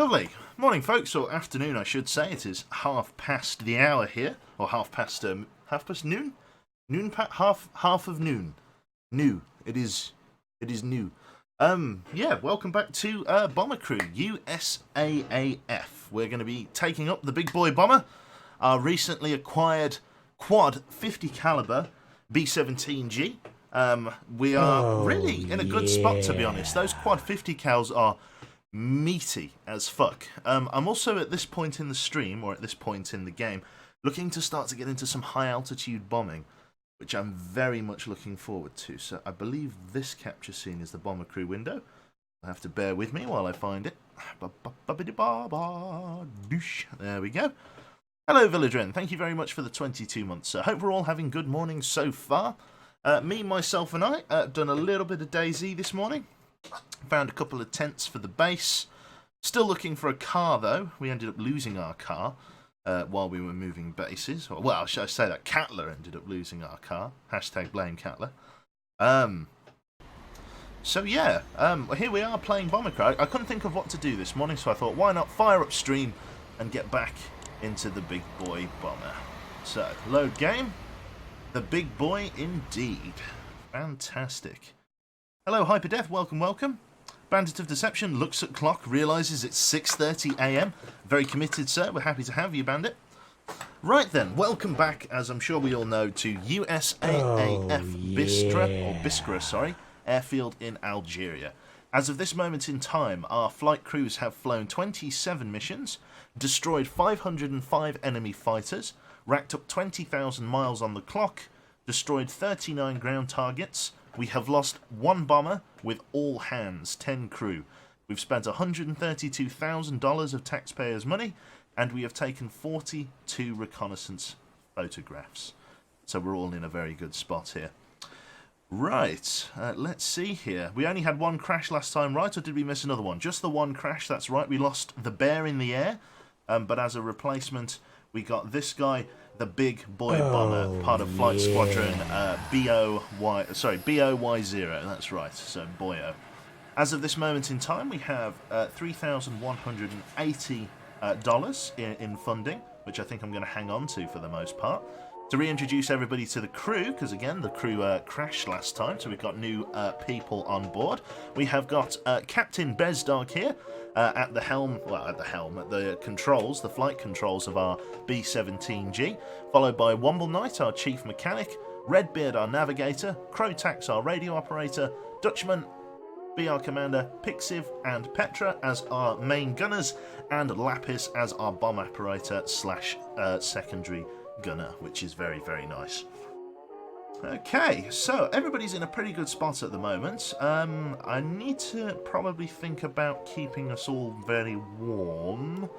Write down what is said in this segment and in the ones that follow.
Lovely. Morning, folks, or afternoon, I should say. It is half past the hour here, or half past noon, half of noon. New. It is new. Yeah. Welcome back to Bomber Crew USAAF. We're going to be taking up the big boy bomber, our recently acquired quad 50 caliber B-17G. We are really in a good spot, to be honest. Those quad 50 cals are meaty as fuck. I'm also at this point in the stream, or at this point in the game, looking to start to get into some high altitude bombing, which I'm very much looking forward to. So I believe this capture scene is the Bomber Crew window. You'll have to bear with me while I find it. There we go. Hello, Villagren. Thank you very much for the 22 months. I hope we're all having good mornings so far. Me, myself, and I done a little bit of DayZ this morning. Found a couple of tents for the base. Still looking for a car, though. We ended up losing our car while we were moving bases. Well, should I say that Catler ended up losing our car. Hashtag blame Catler. So yeah, here we are playing Bomber Crew. I couldn't think of what to do this morning, so I thought, why not fire up stream and get back into the big boy bomber. So, load game. The big boy indeed. Fantastic. Hello, Hyperdeath. Welcome, welcome. Bandit of Deception looks at clock, realises it's 6:30 AM. Very committed, sir. We're happy to have you, Bandit. Right then, welcome back, as I'm sure we all know, to USAAF Biskra, airfield in Algeria. As of this moment in time, our flight crews have flown 27 missions, destroyed 505 enemy fighters, racked up 20,000 miles on the clock, destroyed 39 ground targets. We have lost one bomber with all hands, 10 crew. We've spent $132,000 of taxpayers' money, and we have taken 42 reconnaissance photographs. So we're all in a very good spot here. Right, let's see here. We only had one crash last time, right? Or did we miss another one? Just the one crash, that's right. We lost the bear in the air, but as a replacement, we got this guy, the big boy bomber, part of Flight Squadron BOY0. That's right, so Boyo. As of this moment in time, we have $3,180 in funding, which I think I'm going to hang on to for the most part. To reintroduce everybody to the crew, because again, the crew crashed last time, so we've got new people on board. We have got Captain Bezdog here at the helm, at the controls, the flight controls of our B-17G, followed by Womble Knight, our chief mechanic, Redbeard, our navigator, Crotax, our radio operator, Dutchman, BR commander, Pixiv and Petra as our main gunners, and Lapis as our bomb operator slash secondary gunner, which is very, very nice. Okay, so everybody's in a pretty good spot at the moment. I need to probably think about keeping us all very warm,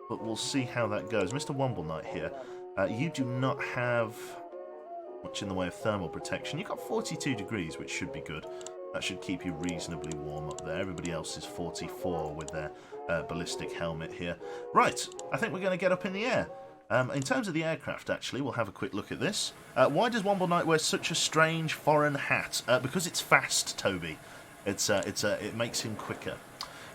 but we'll see how that goes. Mr. Womble Knight here, you do not have much in the way of thermal protection. You've got 42 degrees, which should be good. That should keep you reasonably warm up there. Everybody else is 44 with their ballistic helmet here. Right, I think we're going to get up in the air. In terms of the aircraft, actually, we'll have a quick look at this. Why does Womble Knight wear such a strange foreign hat? Because it's fast, Toby. It makes him quicker.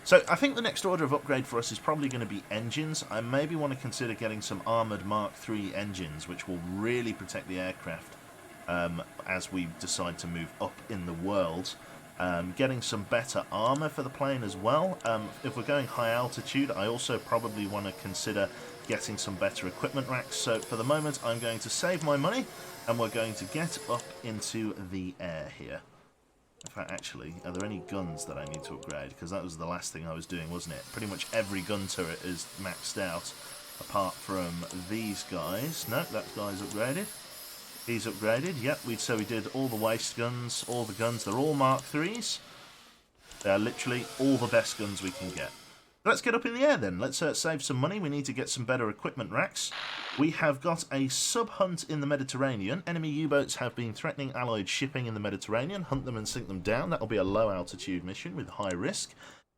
So I think the next order of upgrade for us is probably going to be engines. I maybe want to consider getting some armoured Mark III engines, which will really protect the aircraft as we decide to move up in the world. Getting some better armour for the plane as well. If we're going high altitude, I also probably want to consider getting some better equipment racks. So for the moment, I'm going to save my money, and we're going to get up into the air here. In fact, actually, are there any guns that I need to upgrade? Because that was the last thing I was doing, wasn't it? Pretty much every gun turret is maxed out, apart from these guys. No, that guy's upgraded. He's upgraded, yep, so we did all the waste guns, all the guns, they're all Mark IIIs. They're literally all the best guns we can get. Let's get up in the air then, let's save some money, we need to get some better equipment racks. We have got a sub-hunt in the Mediterranean. Enemy U-boats have been threatening Allied shipping in the Mediterranean. Hunt them and sink them down, that'll be a low altitude mission with high risk.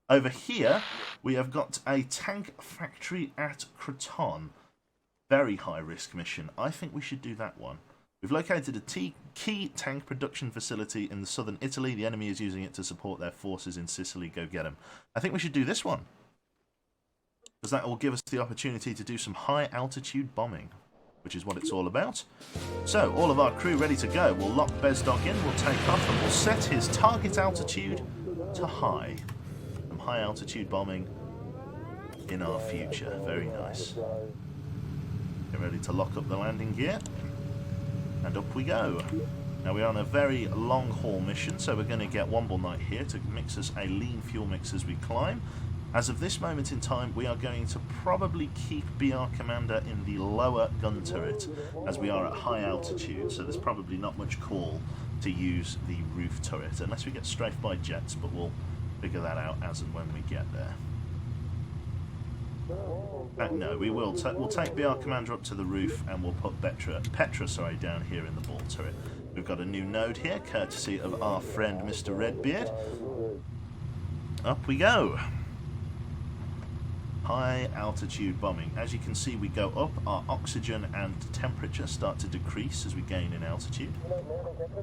Over here, we have got a tank factory at Creton. Very high risk mission, I think we should do that one. We've located a key tank production facility in the southern Italy. The enemy is using it to support their forces in Sicily. Go get them. I think we should do this one. as that will give us the opportunity to do some high altitude bombing, which is what it's all about. So, all of our crew ready to go. We'll lock Bezdog in, we'll take off, and we'll set his target altitude to high. Some high altitude bombing in our future. Very nice. Get ready to lock up the landing gear, and up we go. Now we're on a very long haul mission, so we're going to get Womble Knight here to mix us a lean fuel mix as we climb. As of this moment in time, we are going to probably keep BR Commander in the lower gun turret, as we are at high altitude, so there's probably not much call to use the roof turret, unless we get strafed by jets, but we'll figure that out as and when we get there. No, we will. We'll take BR Commander up to the roof, and we'll put Petra down here in the ball turret. We've got a new node here, courtesy of our friend Mr. Redbeard. Up we go. High altitude bombing. As you can see, we go up, our oxygen and temperature start to decrease as we gain in altitude.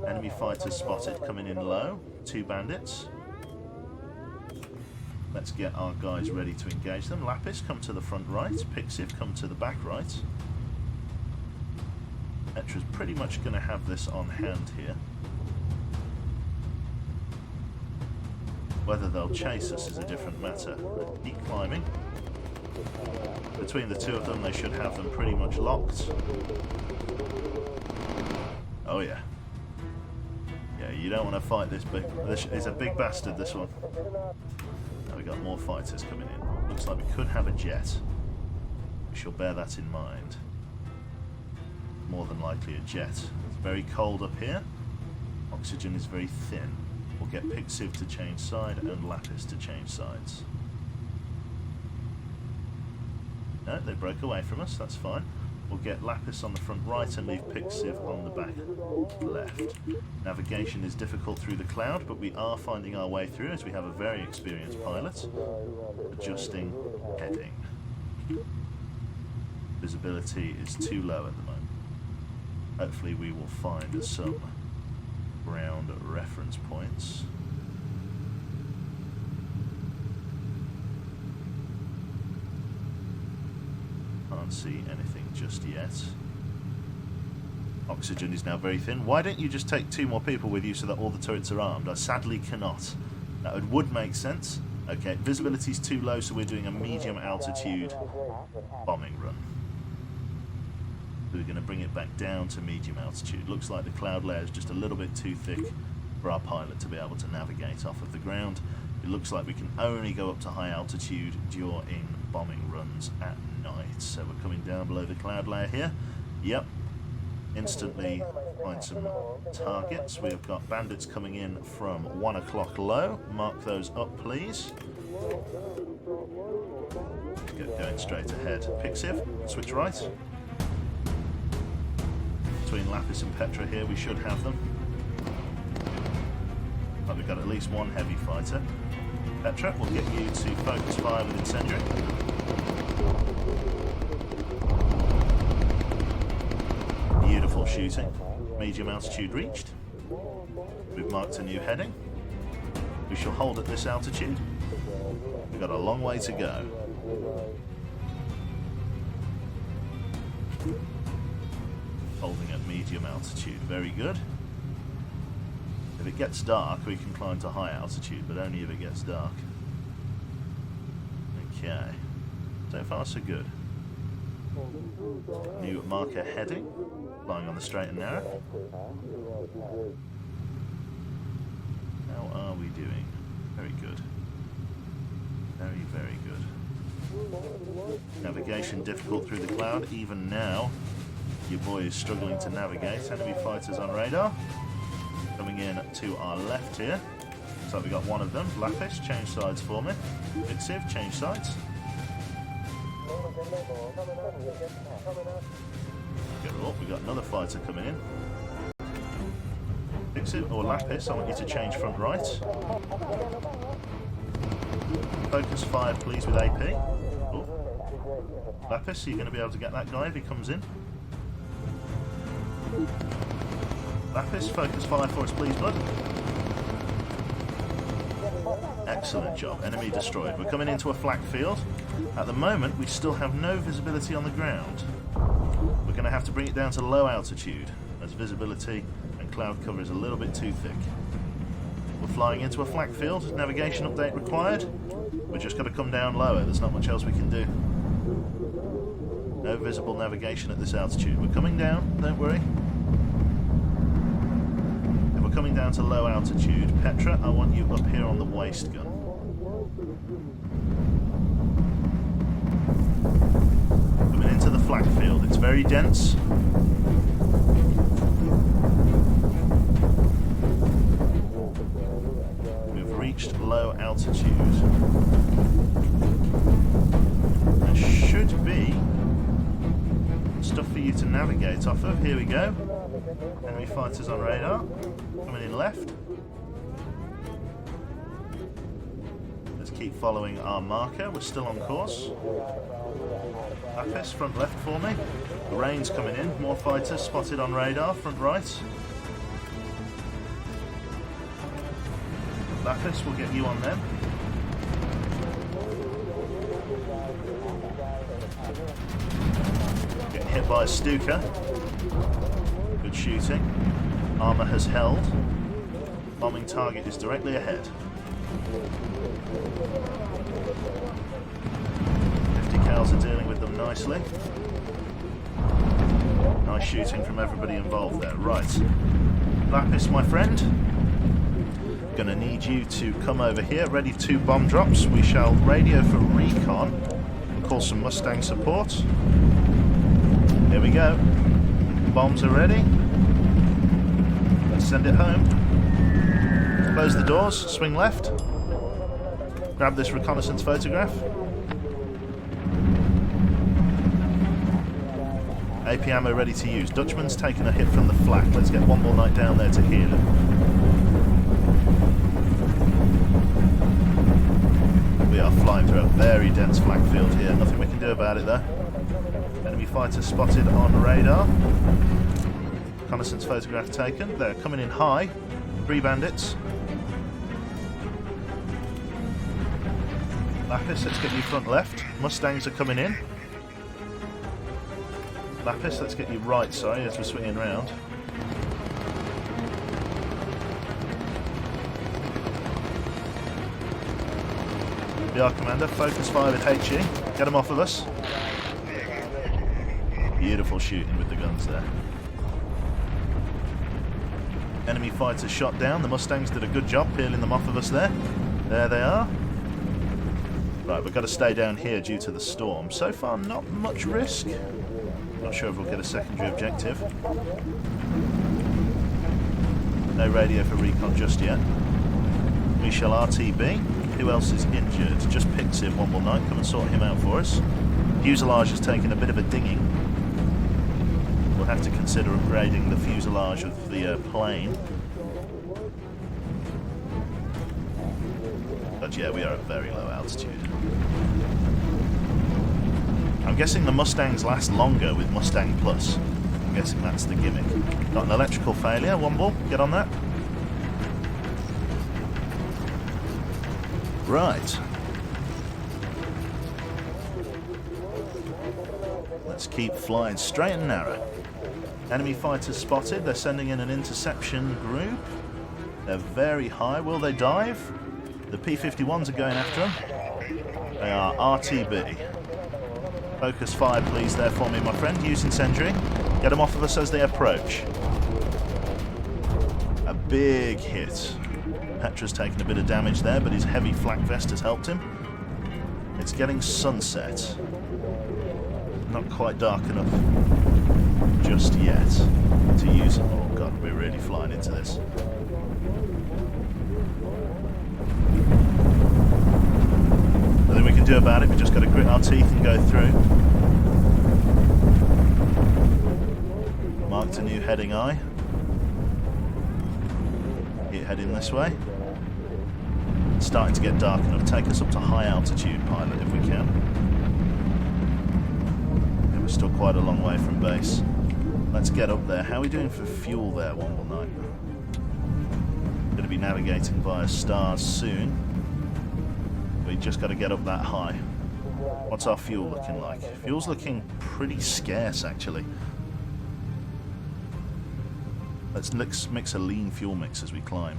Enemy fighters spotted coming in low, 2 bandits. Let's get our guys ready to engage them. Lapis, come to the front right. Pixiv, come to the back right. Petra's pretty much going to have this on hand here. Whether they'll chase us is a different matter. Keep climbing. Between the two of them, they should have them pretty much locked. Oh yeah. Yeah, you don't want to fight this big. This is a big bastard, this one. Now we got more fighters coming in. Looks like we could have a jet. We shall bear that in mind. More than likely a jet. It's very cold up here. Oxygen is very thin. We'll get Pixiv to change side and Lapis to change sides. No, they broke away from us, that's fine. We'll get Lapis on the front right and leave Pixiv on the back left. Navigation is difficult through the cloud, but we are finding our way through as we have a very experienced pilot. Adjusting heading. Visibility is too low at the moment. Hopefully we will find some ground reference points. Can't see anything just yet. Oxygen is now very thin. Why don't you just take 2 more people with you so that all the turrets are armed? I sadly cannot. That would make sense. Okay, visibility is too low, so we're doing a medium altitude bombing run. We're going to bring it back down to medium altitude. Looks like the cloud layer is just a little bit too thick for our pilot to be able to navigate off of the ground. It looks like we can only go up to high altitude during bombing runs at night. So we're coming down below the cloud layer here. Yep. Instantly find some targets. We've got bandits coming in from 1 o'clock low. Mark those up, please. Going straight ahead. Pixiv, switch right. Between Lapis and Petra here, we should have them. But we've got at least 1 heavy fighter. Petra, we'll get you to focus fire with Incendiary. Beautiful shooting. Medium altitude reached. We've marked a new heading. We shall hold at this altitude. We've got a long way to go. Holding at medium altitude, very good. If it gets dark, we can climb to high altitude, but only if it gets dark. Okay, so far so good. New marker heading, flying on the straight and narrow. How are we doing? Very good. Very, very good. Navigation difficult through the cloud, even now. Your boy is struggling to navigate. Enemy fighters on radar. Coming in to our left here. So we got 1 of them. Lapis, change sides for me. Pixiv, change sides. Good. Oh, we got another fighter coming in. Pixiv or Lapis, I want you to change front right. Focus fire, please, with AP. Oh. Lapis, are you going to be able to get that guy if he comes in? Lapis, focus fire for us, please, bud. Excellent job. Enemy destroyed. We're coming into a flak field. At the moment, we still have no visibility on the ground. We're going to have to bring it down to low altitude, as visibility and cloud cover is a little bit too thick. We're flying into a flak field. Navigation update required. We're just going to come down lower. There's not much else we can do. No visible navigation at this altitude. We're coming down, don't worry. If we're coming down to low altitude, Petra, I want you up here on the waist gun. Coming into the flak field. It's very dense. We've reached low altitude. There should be stuff for you to navigate off of. Here we go. Enemy fighters on radar. Coming in left. Let's keep following our marker. We're still on course. Lapis, front left for me. The rain's coming in. More fighters spotted on radar. Front right. Lapis, we'll get you on them. Getting hit by a Stuka. Good shooting. Armour has held. Bombing target is directly ahead. 50 cals are dealing with them nicely. Nice shooting from everybody involved there. Right. Lapis, my friend. Gonna need you to come over here. Ready 2 bomb drops. We shall radio for recon and call some Mustang support. Here we go. Bombs are ready. Let's send it home. Close the doors. Swing left. Grab this reconnaissance photograph. AP ammo ready to use. Dutchman's taken a hit from the flak. Let's get one more night down there to heal him. We are flying through a very dense flak field here. Nothing we can do about it though. Enemy fighters spotted on radar. Reconnaissance photograph taken. They're coming in high. 3 bandits. Lapis, let's get you front left. Mustangs are coming in. Lapis, let's get you right, sorry, as we're swinging round. BR Commander, focus fire with HE. Get them off of us. Beautiful shooting with the guns there. Enemy fighters shot down. The Mustangs did a good job peeling them off of us there. There they are. Right, we've got to stay down here due to the storm. So far, not much risk. Not sure if we'll get a secondary objective. No radio for recon just yet. We shall RTB. Who else is injured? Just Pixiv, one more night. Come and sort him out for us. Fuselage has taken a bit of a dinging. We'll have to consider upgrading the fuselage of the plane. But yeah, we are at very low altitude. I'm guessing the Mustangs last longer with Mustang Plus. I'm guessing that's the gimmick. Got an electrical failure, one ball, get on that. Right. Let's keep flying straight and narrow. Enemy fighters spotted, they're sending in an interception group. They're very high, will they dive? The P-51s are going after them. They are RTB. Focus fire please there for me, my friend. Use incendiary. Get them off of us as they approach. A big hit. Petra's taken a bit of damage there, but his heavy flak vest has helped him. It's getting sunset. Not quite dark enough just yet to use them. Oh god, we're really flying into this. Nothing we can do about it, we just got to grit our teeth and go through. Marked a new heading eye. Keep heading this way. It's starting to get dark enough. Take us up to high altitude, pilot, if we can. Yeah, we're still quite a long way from base. Let's get up there. How are we doing for fuel there, one more night? Going to be navigating via stars soon. We just got to get up that high. What's our fuel looking like? Fuel's looking pretty scarce, actually. Let's mix a lean fuel mix as we climb.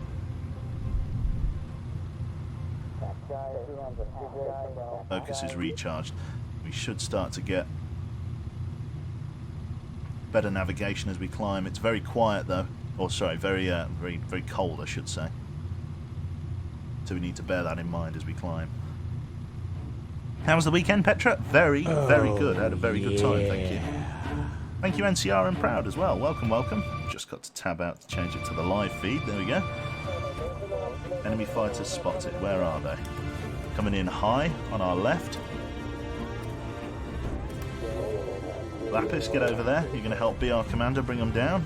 Focus is recharged. We should start to get better navigation as we climb. It's very quiet though. Or sorry, very cold, I should say. So we need to bear that in mind as we climb. How was the weekend, Petra? Very good. I had a very good time, thank you. Thank you, NCR and Proud as well. Welcome, welcome. Just got to tab out to change it to the live feed. There we go. Enemy fighters spotted. Where are they? Coming in high on our left. Lapis, get over there. You're going to help BR Commander bring them down.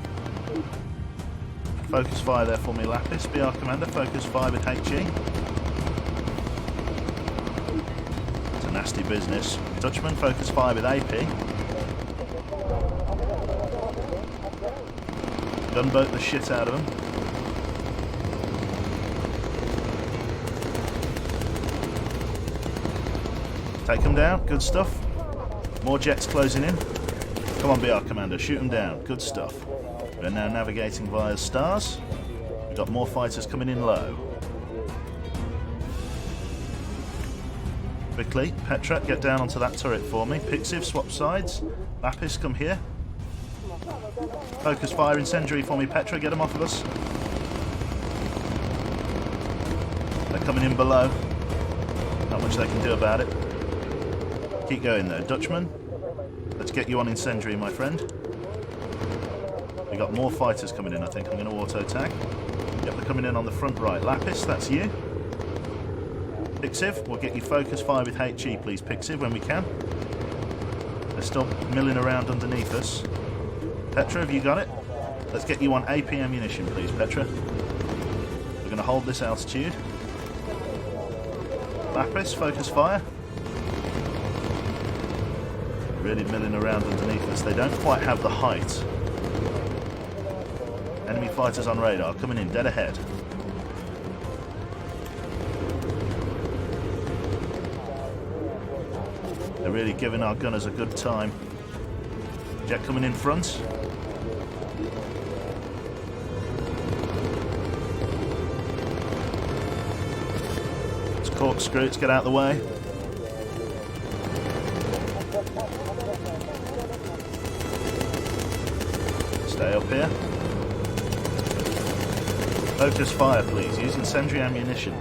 Focus fire there for me, Lapis. BR Commander, focus fire with HE. It's a nasty business. Dutchman, focus fire with AP. Gunboat the shit out of them. Take them down, good stuff. More jets closing in. Come on, BR Commander, shoot them down. Good stuff. We're now navigating via stars. We've got more fighters coming in low. Quickly, Petra, get down onto that turret for me. Pixiv, swap sides. Lapis, come here. Focus fire incendiary for me, Petra, get them off of us. They're coming in below. Not much they can do about it. Keep going though. Dutchman, let's get you on incendiary, my friend. We got more fighters coming in, I think. I'm going to auto-attack. Yep, they're coming in on the front right. Lapis, that's you. Pixiv, we'll get you focus fire with HE, please, Pixiv, when we can. They're still milling around underneath us. Petra, have you got it? Let's get you on AP ammunition, please, Petra. We're going to hold this altitude. Lapis, focus fire. Really milling around underneath us. They don't quite have the height. Enemy fighters on radar, coming in dead ahead. They're really giving our gunners a good time. Jet coming in front. Let's corkscrew, let's get out of the way. Stay up here. Focus fire, please. Use incendiary ammunition.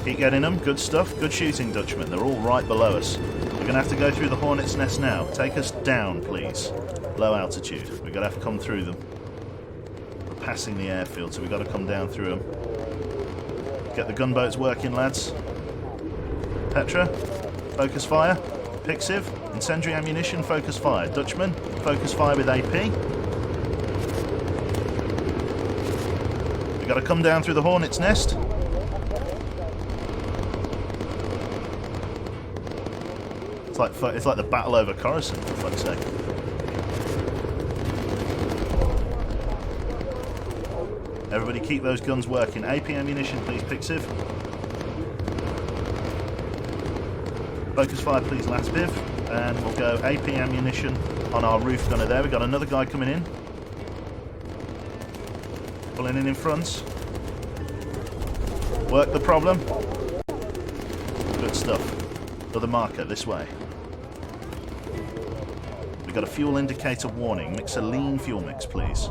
Keep getting them. Good stuff. Good shooting, Dutchman. They're all right below us. We're going to have to go through the Hornet's Nest now. Take us down, please. Low altitude. We're going to have to come through them. We're passing the airfield, so we've got to come down through them. Get the gunboats working, lads. Petra, focus fire. Pixiv, incendiary ammunition, focus fire. Dutchman, focus fire with AP. Got to come down through the Hornet's Nest. It's like the battle over Coruscant, for fuck's sake. Everybody keep those guns working. AP ammunition, please, Pixiv. Focus fire, please, Laspiv. And we'll go AP ammunition on our roof gunner there. We've got another guy coming in. Pulling in front. Work the problem. Good stuff. Another marker this way. We've got a fuel indicator warning. Mix a lean fuel mix, please,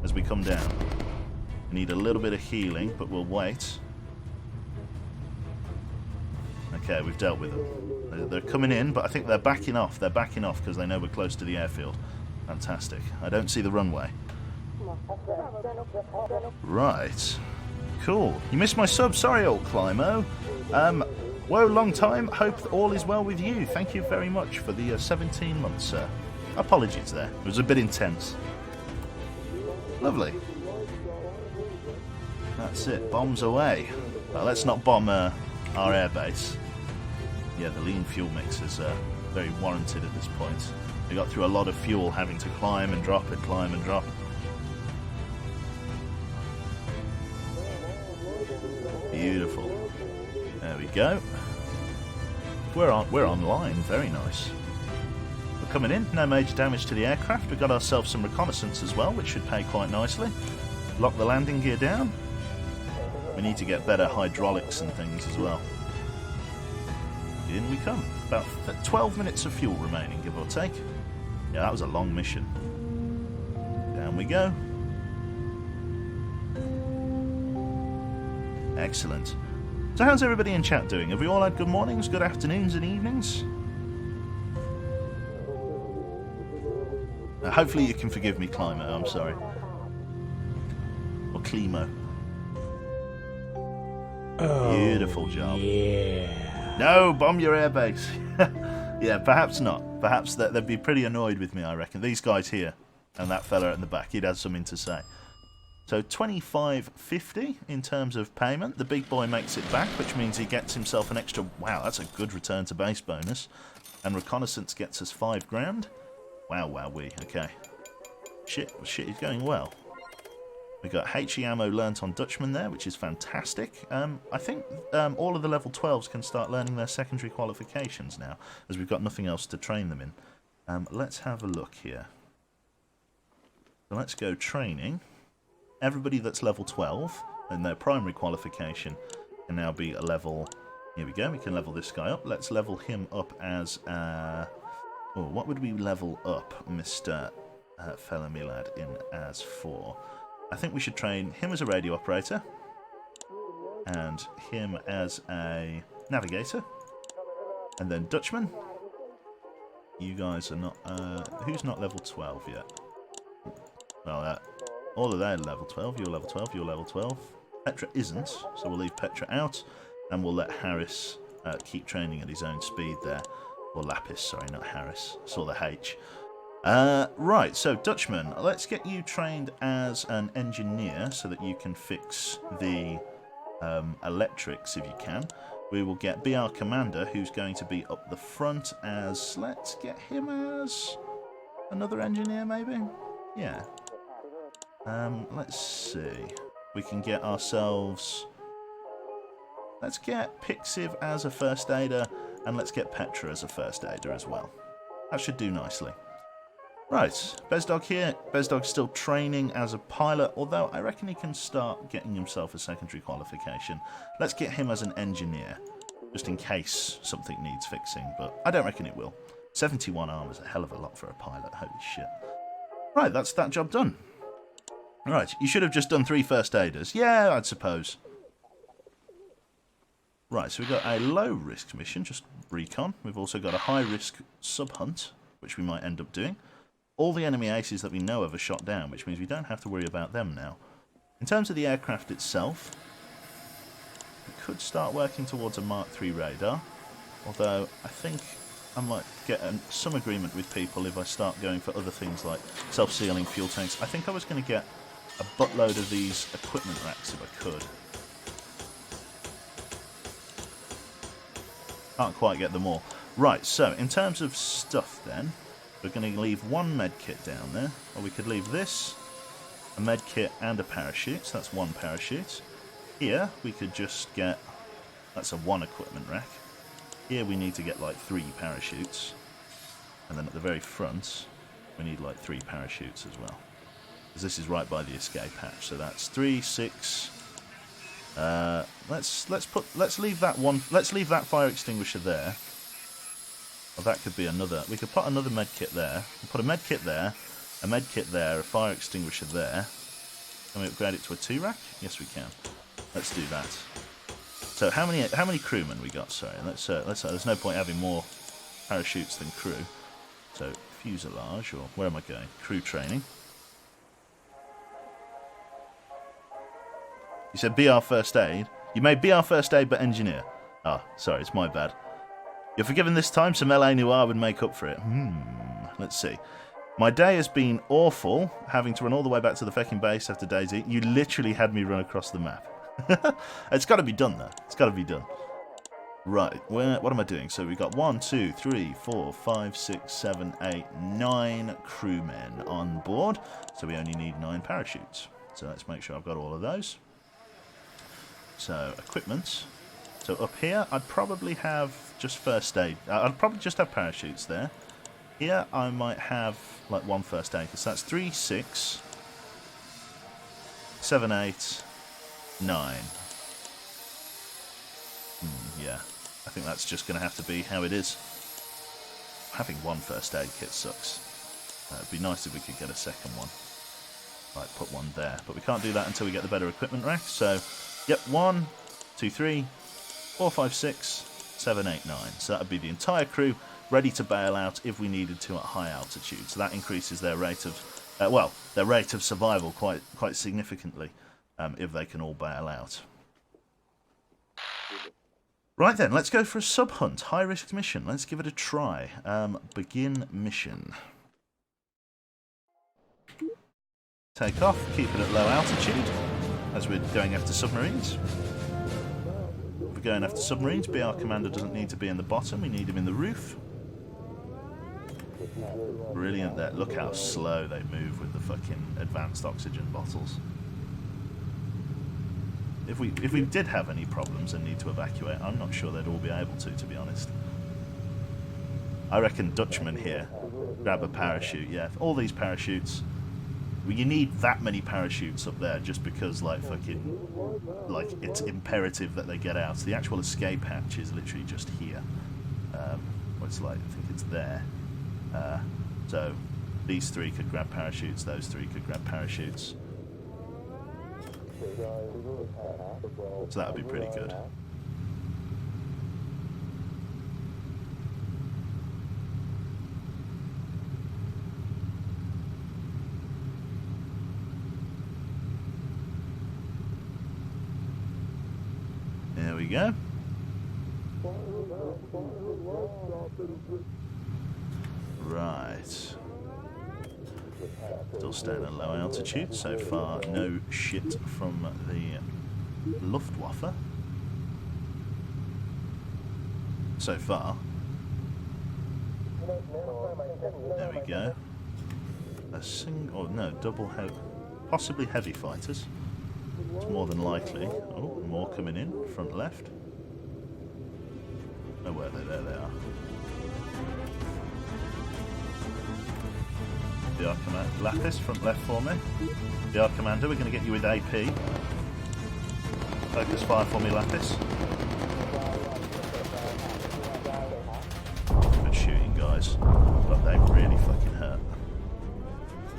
as we come down. We need a little bit of healing, but we'll wait. Okay, we've dealt with them. They're coming in, but I think they're backing off. They're backing off because they know we're close to the airfield. Fantastic. I don't see the runway. Right. Cool. You missed my sub. Sorry, old Climo. Whoa, long time. Hope all is well with you. Thank you very much for the 17 months, sir. Apologies there. It was a bit intense. Lovely. That's it. Bombs away. Well, let's not bomb our airbase. Yeah, the lean fuel mix is very warranted at this point. We got through a lot of fuel having to climb and drop and climb and drop. Beautiful. There we go. We're online. Very nice. We're coming in. No major damage to the aircraft. We've got ourselves some reconnaissance as well, which should pay quite nicely. Lock the landing gear down. We need to get better hydraulics and things as well. In we come. About 12 minutes of fuel remaining, give or take. Yeah, that was a long mission. Down we go. Excellent. So how's everybody in chat doing? Have we all had good mornings, good afternoons and evenings? Hopefully you can forgive me, Climo, I'm sorry. Or Climo. Oh, beautiful job. Yeah. No, bomb your airbase. Yeah, perhaps not. Perhaps they'd be pretty annoyed with me, I reckon. These guys here and that fella in the back, he'd have something to say. So 25.50 in terms of payment. The big boy makes it back, which means he gets himself an extra... Wow, that's a good return to base bonus. And reconnaissance gets us 5 grand. Wow, wowee. Okay. Shit, is going well. We got HE ammo learnt on Dutchman there, which is fantastic. I think all of the level 12s can start learning their secondary qualifications now, as we've got nothing else to train them in. Let's have a look here. So let's go training. Everybody that's level 12 and their primary qualification can now be a level... Here we go, we can level this guy up. Let's level him up as... Oh, what would we level up Mr. Fella Milad in as for? I think we should train him as a radio operator. And him as a navigator. And then Dutchman. You guys are not... who's not level 12 yet? Well, all of them are level 12. You're level 12. You're level 12. Petra isn't, so we'll leave Petra out. And we'll let Harris keep training at his own speed there. Or Lapis, sorry, not Harris. Saw the H. Right, so Dutchman, let's get you trained as an engineer so that you can fix the electrics if you can. We will get BR Commander, who's going to be up the front as... Let's get him as another engineer, maybe? Yeah. Let's see. We can get ourselves... Let's get Pixiv as a first aider, and let's get Petra as a first aider as well. That should do nicely. Right, Bezdog here. Bezdog's still training as a pilot, although I reckon he can start getting himself a secondary qualification. Let's get him as an engineer, just in case something needs fixing, but I don't reckon it will. 71 armor is a hell of a lot for a pilot, holy shit. Right, that's that job done. Right, you should have just done 3 first aiders. Yeah, I'd suppose. Right, so we've got a low-risk mission, just recon. We've also got a high-risk sub-hunt, which we might end up doing. All the enemy aces that we know of are shot down, which means we don't have to worry about them now. In terms of the aircraft itself, we could start working towards a Mark III radar, although I think I might get some agreement with people if I start going for other things like self-sealing fuel tanks. I think I was going to get a buttload of these equipment racks if I could. Can't quite get them all. Right, so in terms of stuff then, we're going to leave 1 med kit down there, or we could leave this, a med kit and a parachute, so that's 1 parachute. Here we could just get, that's a 1 equipment rack. Here we need to get like 3 parachutes, and then at the very front we need like 3 parachutes as well, because this is right by the escape hatch. So that's 3, 6. Let's leave that one. Let's leave that fire extinguisher there. Well, that could be another. We could put another med kit there. We'll put a med kit there, a med kit there, a fire extinguisher there. Can we upgrade it to a 2 rack? Yes, we can. Let's do that. So how many crewmen we got? Sorry, let's. There's no point having more parachutes than crew. So fuselage, or where am I going? Crew training. You said BR first aid. You made BR first aid but engineer. Ah, sorry, it's my bad. You're forgiven this time, some LA Noir would make up for it. Let's see. My day has been awful, having to run all the way back to the fucking base after Daisy. You literally had me run across the map. It's got to be done, though. It's got to be done. Right, what am I doing? So we've got 1, 2, 3, 4, 5, 6, 7, 8, 9 crewmen on board. So we only need 9 parachutes. So let's make sure I've got all of those. So, equipment. So up here, I'd probably have just first aid. I'd probably just have parachutes there. Here, I might have like one first aid, because that's 3, 6, 7, 8, 9. Yeah, I think that's just going to have to be how it is. Having one first aid kit sucks. It'd be nice if we could get a second one. Right, put one there. But we can't do that until we get the better equipment rack. So, yep, 1, 2, 3, 4, 5, 6, 7, 8, 9. So that would be the entire crew ready to bail out if we needed to at high altitude. So that increases their rate of, their rate of survival quite significantly if they can all bail out. Right then, let's go for a sub-hunt. High-risk mission. Let's give it a try. Begin mission. Take off, keep it at low altitude, as we're going after submarines. If we're going after submarines, BR Commander doesn't need to be in the bottom, we need him in the roof. Brilliant there. Look how slow they move with the fucking advanced oxygen bottles. If we did have any problems and need to evacuate, I'm not sure they'd all be able to be honest. I reckon Dutchman here, grab a parachute, yeah. All these parachutes, well, you need that many parachutes up there just because, like, it's imperative that they get out. So the actual escape hatch is literally just here. What's like, I think it's there. So these three could grab parachutes, those three could grab parachutes. So that would be pretty good. There we go. Right. Still staying at low altitude. So far, no shit from the Luftwaffe. So far. There we go. A single, no, double heavy, possibly heavy fighters. It's more than likely. Oh, more coming in, front left. Oh, where are they? There they are. BR Commander, Lapis, front left for me. BR Commander, we're going to get you with AP. Focus fire for me, Lapis. Good shooting, guys. But they really fucking hurt.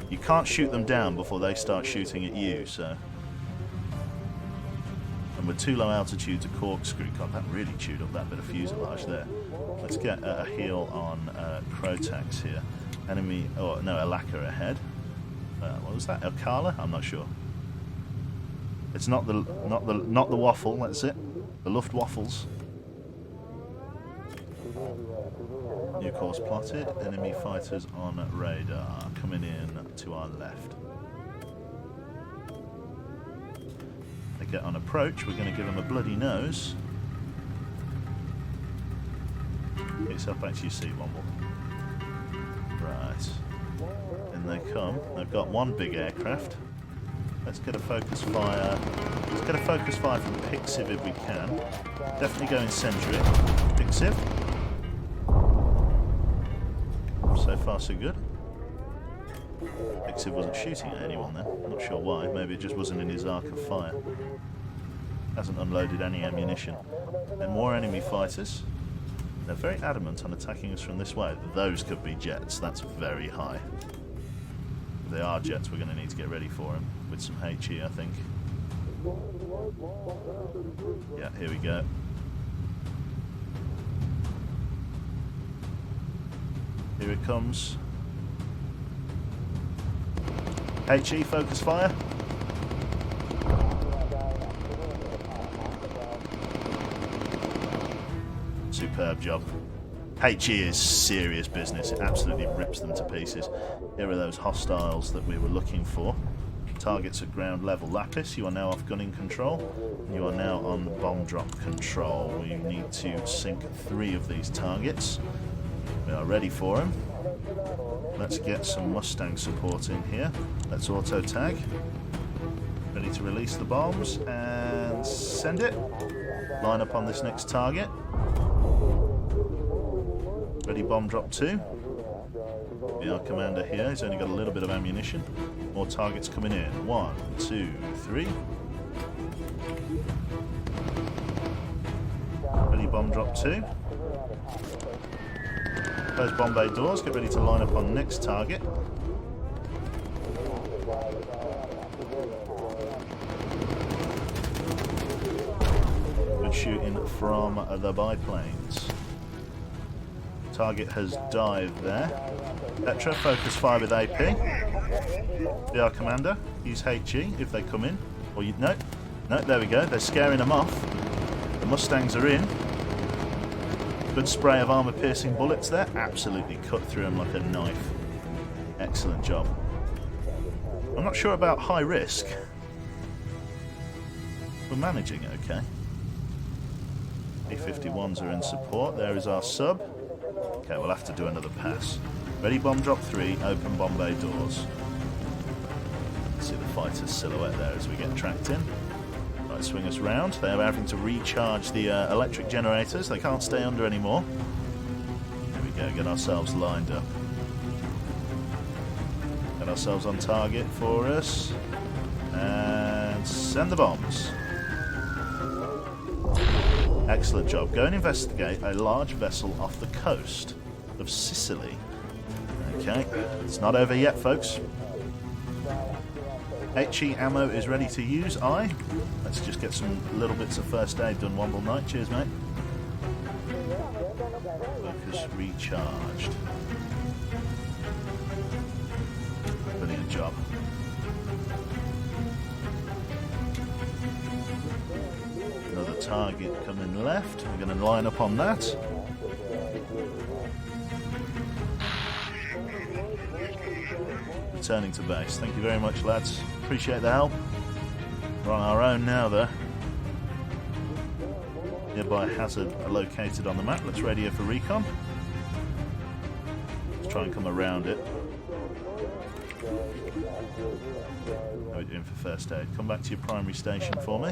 You can't shoot them down before they start shooting at you, so... And we're too low altitude to corkscrew. God, that really chewed up that bit of fuselage there. Let's get a heal on Crotax here. Enemy, oh no, Alaka ahead. What was that? Alcala? I'm not sure. It's not the waffle. That's it. The Luftwaffles. New course plotted. Enemy fighters on radar coming in to our left. They get on approach. We're going to give them a bloody nose. It's up XUC one more. Right. In they come. They've got one big aircraft. Let's get a focus fire. Let's get a focus fire from Pixiv if we can. Definitely go incendiary. Pixiv. So far so good. Pixiv wasn't shooting at anyone then. Not sure why. Maybe it just wasn't in his arc of fire. Hasn't unloaded any ammunition. And more enemy fighters. They're very adamant on attacking us from this way. Those could be jets. That's very high. If they are jets, we're going to need to get ready for them with some HE, I think. Yeah, here we go. Here it comes. HE, focus fire. Superb job. HE is serious business. It absolutely rips them to pieces. Here are those hostiles that we were looking for. Targets at ground level. Lapis, you are now off gunning control. You are now on bomb drop control. We need to sink 3 of these targets. We are ready for them. Let's get some Mustang support in here. Let's auto tag. Ready to release the bombs and send it. Line up on this next target. Ready, bomb drop 2. Our commander here, he's only got a little bit of ammunition. More targets coming in. 1, 2, 3. Ready, bomb drop 2. Close bomb bay doors, get ready to line up on next target. Good shooting from the biplanes. Target has dived there. Petra, focus fire with AP. VR commander, use HE if they come in. Or you, no, there we go. They're scaring them off. The Mustangs are in. Good spray of armor-piercing bullets there. Absolutely cut through them like a knife. Excellent job. I'm not sure about high risk. We're managing okay. A-51s are in support. There is our sub. Okay, we'll have to do another pass. Ready, bomb drop 3, open bomb bay doors. See the fighter's silhouette there as we get tracked in. Right, swing us round. They are having to recharge the electric generators. They can't stay under anymore. There we go, get ourselves lined up. Get ourselves on target for us. And send the bombs. Excellent job. Go and investigate a large vessel off the coast of Sicily. Okay, it's not over yet, folks. HE ammo is ready to use. Let's just get some little bits of first aid done. Womble Knight. Cheers, mate. Focus recharged. Brilliant job. Another target coming left. We're going to line up on that. Returning to base. Thank you very much, lads. Appreciate the help. We're on our own now, though. Nearby hazard located on the map. Let's radio for recon. Let's try and come around it. How are we doing for first aid? Come back to your primary station for me.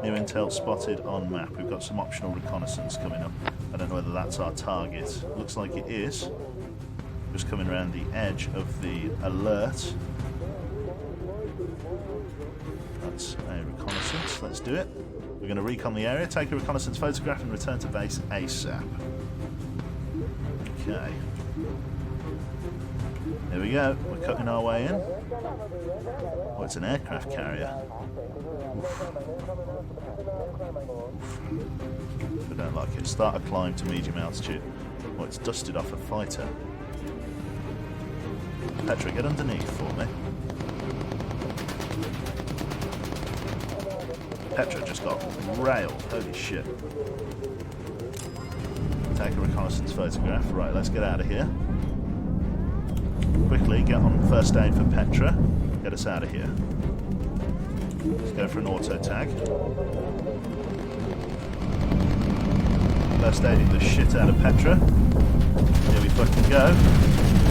New intel spotted on map. We've got some optional reconnaissance coming up. I don't know whether that's our target. Looks like it is. Just coming around the edge of the alert. That's a reconnaissance. Let's do it. We're going to recon the area, take a reconnaissance photograph and return to base ASAP. Okay. Here we go. We're cutting our way in. Oh, it's an aircraft carrier. Oof. Oof. I don't like it. Start a climb to medium altitude. Oh, it's dusted off a fighter. Petra, get underneath for me. Petra just got railed. Holy shit. Take a reconnaissance photograph. Right, let's get out of here. Quickly, get on first aid for Petra. Get us out of here. Let's go for an auto tag. First aiding the shit out of Petra. Here we fucking go.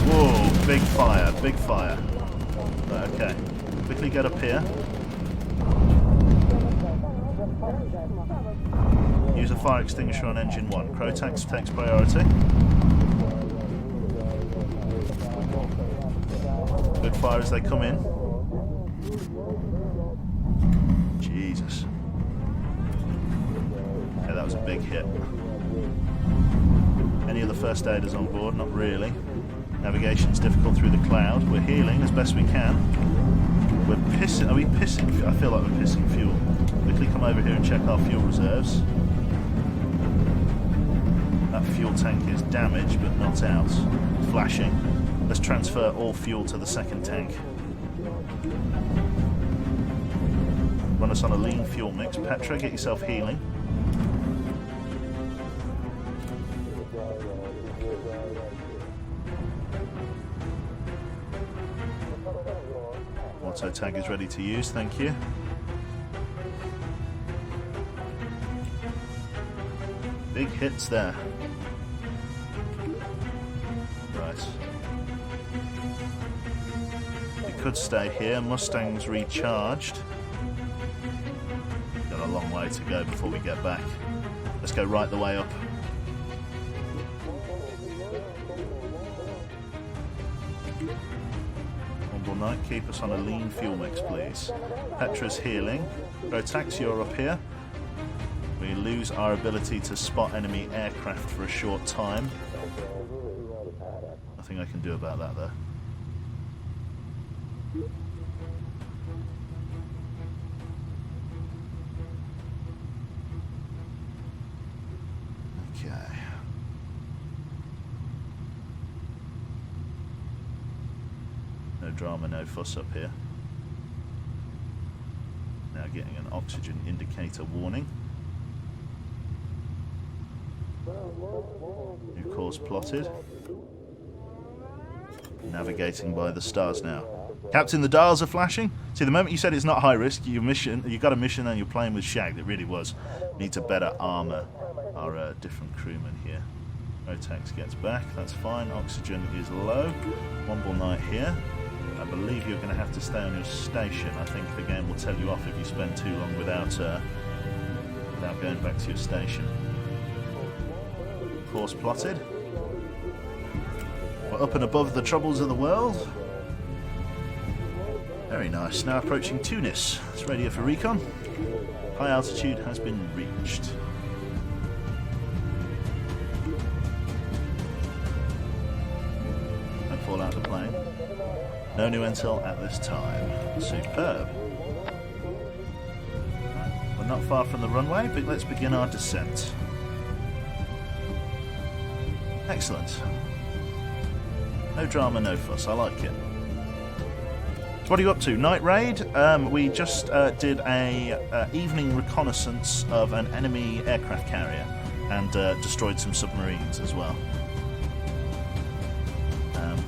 Whoa, big fire, big fire. Right, okay. Quickly get up here. Use a fire extinguisher on engine 1. Crotax takes priority. Good fire as they come in. Jesus. Okay, that was a big hit. Any other first aiders on board? Not really. Navigation's difficult through the cloud. We're healing as best we can. We're pissing. Are we pissing? I feel like we're pissing fuel. Quickly come over here and check our fuel reserves. That fuel tank is damaged but not out. Flashing. Let's transfer all fuel to the second tank. Run us on a lean fuel mix. Petra, get yourself healing. Auto tag is ready to use, thank you. Big hits there. Right. We could stay here. Mustang's recharged. Got a long way to go before we get back. Let's go right the way up. Womble Knight, keep us on a lean fuel mix, please. Petra's healing. Rotax, you're up here. We lose our ability to spot enemy aircraft for a short time. Nothing I can do about that, though. Okay. No drama, no fuss up here. Now getting an oxygen indicator warning. New course plotted. Navigating by the stars now. Captain, the dials are flashing. See, the moment you said it's not high risk, you got a mission and you're playing with Shag. It really was. Need to better armour our different crewmen here. Rotax gets back, that's fine. Oxygen is low. Womble Knight here. I believe you're going to have to stay on your station. I think the game will tell you off if you spend too long without going back to your station. Course plotted. We're up and above the troubles of the world. Very nice. Now approaching Tunis. It's ready for recon. High altitude has been reached. Don't fall out of the plane. No new intel at this time. Superb. We're not far from the runway, but let's begin our descent. Excellent. No drama, no fuss. I like it. So what are you up to? Night raid? We just did a evening reconnaissance of an enemy aircraft carrier and destroyed some submarines as well.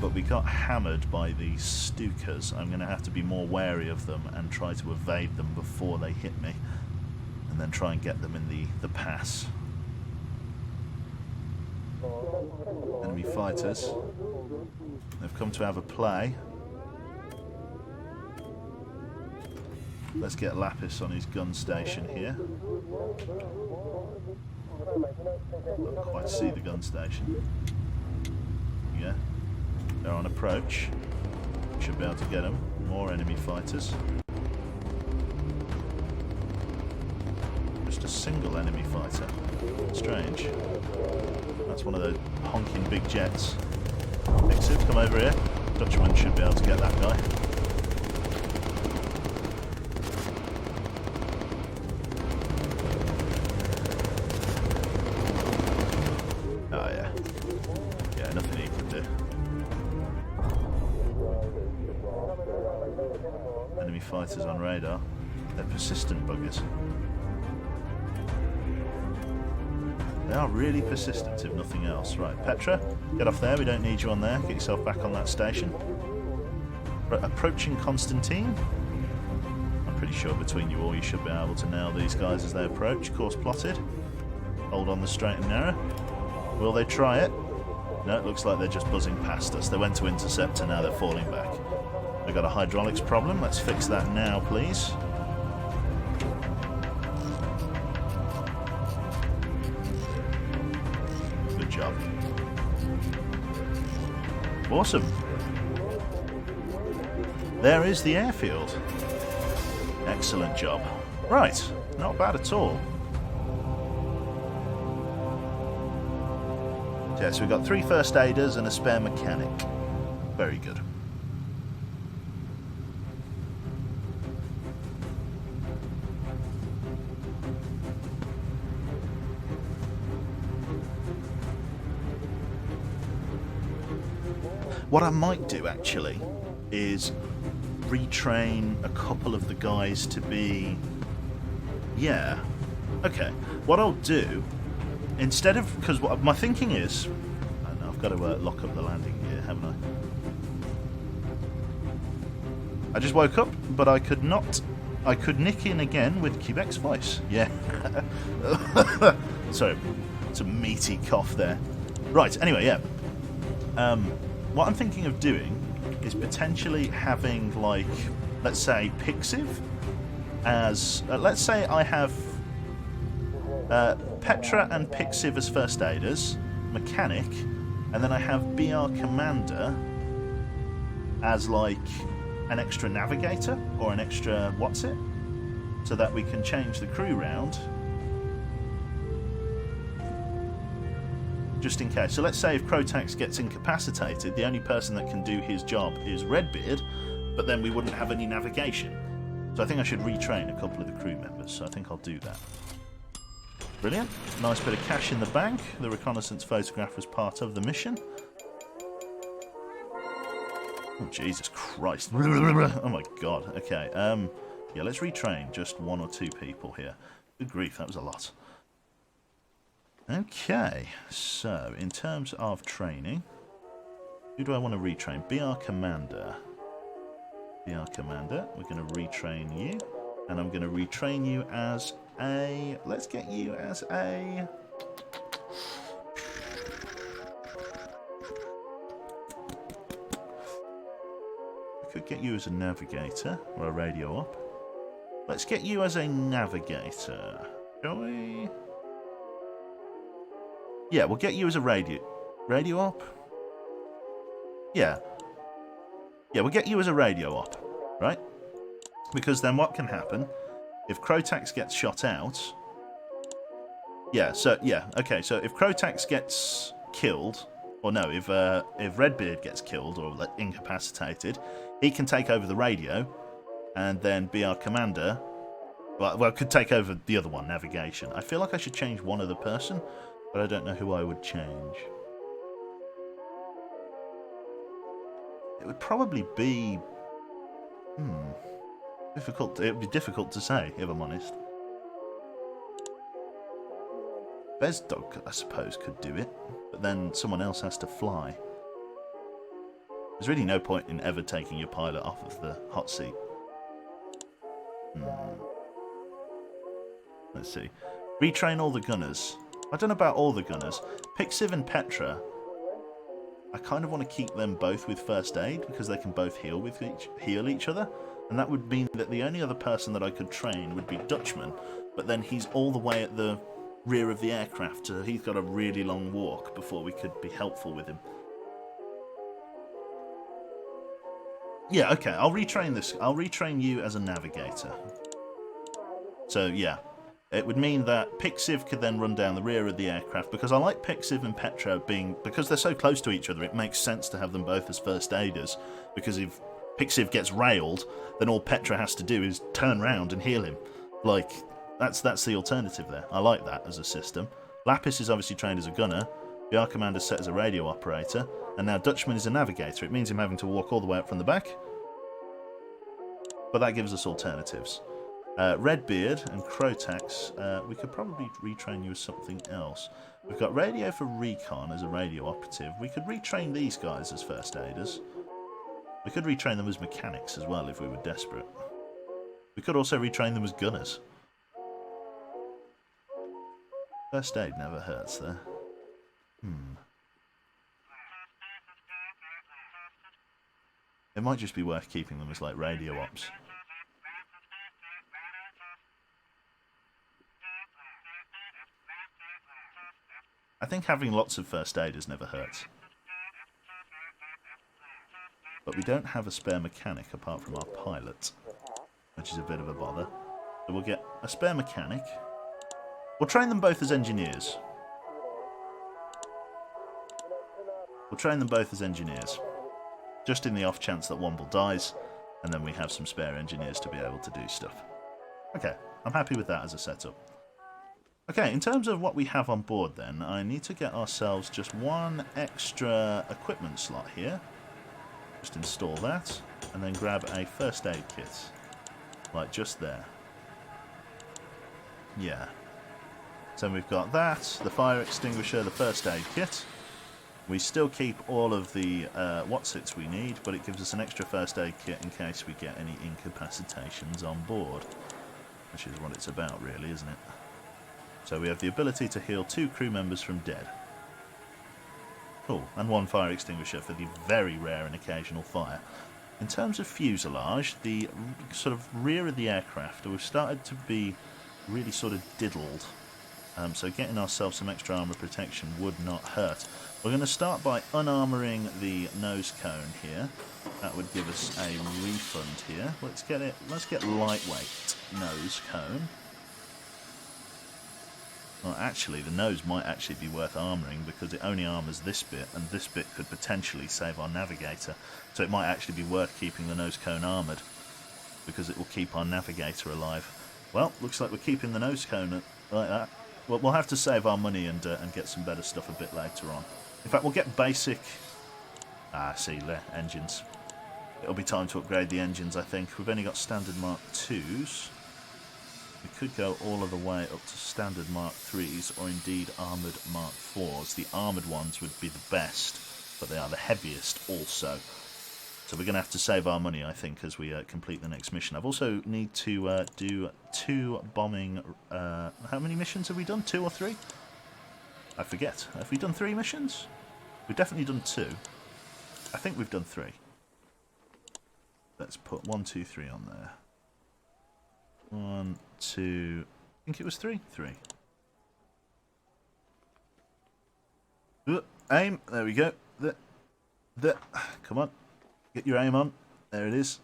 But we got hammered by these Stukas. I'm going to have to be more wary of them and try to evade them before they hit me, and then try and get them in the pass. Enemy fighters. They've come to have a play. Let's get Lapis on his gun station here. Don't quite see the gun station. Yeah. They're on approach. Should be able to get them. More enemy fighters. Just a single enemy fighter. Strange. That's one of those honking big jets. Exit, come over here. Dutchman should be able to get that guy. Oh yeah. Yeah, nothing he can do. Enemy fighters on radar. They're persistent buggers. They are really persistent, if nothing else. Right, Petra, get off there. We don't need you on there. Get yourself back on that station. Right, approaching Constantine. I'm pretty sure between you all you should be able to nail these guys as they approach. Course plotted. Hold on the straight and narrow. Will they try it? No, it looks like they're just buzzing past us. They went to intercept and now they're falling back. We've got a hydraulics problem. Let's fix that now, please. Good job. Awesome. There is the airfield. Excellent job. Right, not bad at all. Yeah, so we've got 3 first aiders and a spare mechanic. Very good. What I might do, actually, is retrain a couple of the guys to be... Yeah. Okay. What I'll do, instead of... Because what my thinking is... I don't know, I've got to lock up the landing gear, haven't I? I just woke up, but I could not... I could nick in again with Quebec's voice. Yeah. Sorry, it's a meaty cough there. Right, anyway, yeah. What I'm thinking of doing is potentially having, like, let's say, Pixiv as... let's say I have Petra and Pixiv as first aiders, mechanic, and then I have BR Commander as like an extra navigator or an extra what's it, so that we can change the crew round just in case. So let's say if Crotax gets incapacitated, the only person that can do his job is Redbeard, but then we wouldn't have any navigation. So I think I should retrain a couple of the crew members, so I think I'll do that. Brilliant. Nice bit of cash in the bank. The reconnaissance photograph was part of the mission. Oh, Jesus Christ. Oh my god. Okay, yeah, let's retrain just 1 or 2 people here. Good grief, that was a lot. Okay, so in terms of training, who do I want to retrain? BR Commander. BR Commander, we're going to retrain you. And I'm going to retrain you as a... Let's get you as a... I could get you as a navigator, or a radio op. Let's get you as a navigator, shall we? Yeah, we'll get you as a radio op? Yeah. Yeah, we'll get you as a radio op, right? Because then what can happen, if Crotax gets shot out... Yeah, so, yeah, okay, so if Crotax gets killed, or no, if Redbeard gets killed or incapacitated, he can take over the radio, and then BR Commander, well, could take over the other one, navigation. I feel like I should change one other person, but I don't know who I would change. It would probably be... difficult. It would be difficult to say, if I'm honest. Bezdog, I suppose, could do it, but then someone else has to fly. There's really no point in ever taking your pilot off of the hot seat. Let's see. Retrain all the gunners. I don't know about all the gunners. Pixiv and Petra, I kind of want to keep them both with first aid because they can both heal each other. And that would mean that the only other person that I could train would be Dutchman, but then he's all the way at the rear of the aircraft, so he's got a really long walk before we could be helpful with him. Yeah, okay, I'll retrain you as a navigator. So, yeah. It would mean that Pixiv could then run down the rear of the aircraft, because I like Pixiv and Petra being... Because they're so close to each other, it makes sense to have them both as first aiders, because if Pixiv gets railed, then all Petra has to do is turn round and heal him. Like, that's the alternative there. I like that as a system. Lapis is obviously trained as a gunner, BR Commander's set as a radio operator, and now Dutchman is a navigator. It means him having to walk all the way up from the back, but that gives us alternatives. Redbeard and Crotax, we could probably retrain you as something else. We've got Radio for Recon as a radio operative. We could retrain these guys as first aiders. We could retrain them as mechanics as well if we were desperate. We could also retrain them as gunners. First aid never hurts there. It might just be worth keeping them as like radio ops. I think having lots of first aiders never hurts. But we don't have a spare mechanic apart from our pilot, which is a bit of a bother. So we'll get a spare mechanic. We'll train them both as engineers. We'll train them both as engineers. Just in the off chance that Womble dies, and then we have some spare engineers to be able to do stuff. Okay, I'm happy with that as a setup. Okay, in terms of what we have on board then, I need to get ourselves just one extra equipment slot here. Just install that, and then grab a first aid kit. Like just there. Yeah. So we've got that, the fire extinguisher, the first aid kit. We still keep all of the whatsits we need, but it gives us an extra first aid kit in case we get any incapacitations on board. Which is what it's about really, isn't it? So we have the ability to heal 2 crew members from dead. Cool, and 1 fire extinguisher for the very rare and occasional fire. In terms of fuselage, the sort of rear of the aircraft, we've started to be really sort of diddled So getting ourselves some extra armor protection would not hurt. We're going to start by unarmoring the nose cone here. That would give us a refund here. Let's get lightweight nose cone. Well, actually, the nose might actually be worth armouring because it only armours this bit, and this bit could potentially save our navigator. So it might actually be worth keeping the nose cone armoured because it will keep our navigator alive. Well, looks like we're keeping the nose cone like that. Well, we'll have to save our money and get some better stuff a bit later on. In fact, we'll get basic... see, there, engines. It'll be time to upgrade the engines, I think. We've only got standard Mark IIs. We could go all of the way up to standard Mark IIIs, or indeed armoured Mark IVs. The armoured ones would be the best, but they are the heaviest also. So we're going to have to save our money, I think, as we complete the next mission. I've also need to do 2 bombing... how many missions have we done? 2 or 3? I forget. Have we done 3 missions? We've definitely done 2. I think we've done 3. Let's put 1, 2, 3 on there. 1, 2... I think it was 3? 3. Aim. There we go. There. Come on. Get your aim on. There it is.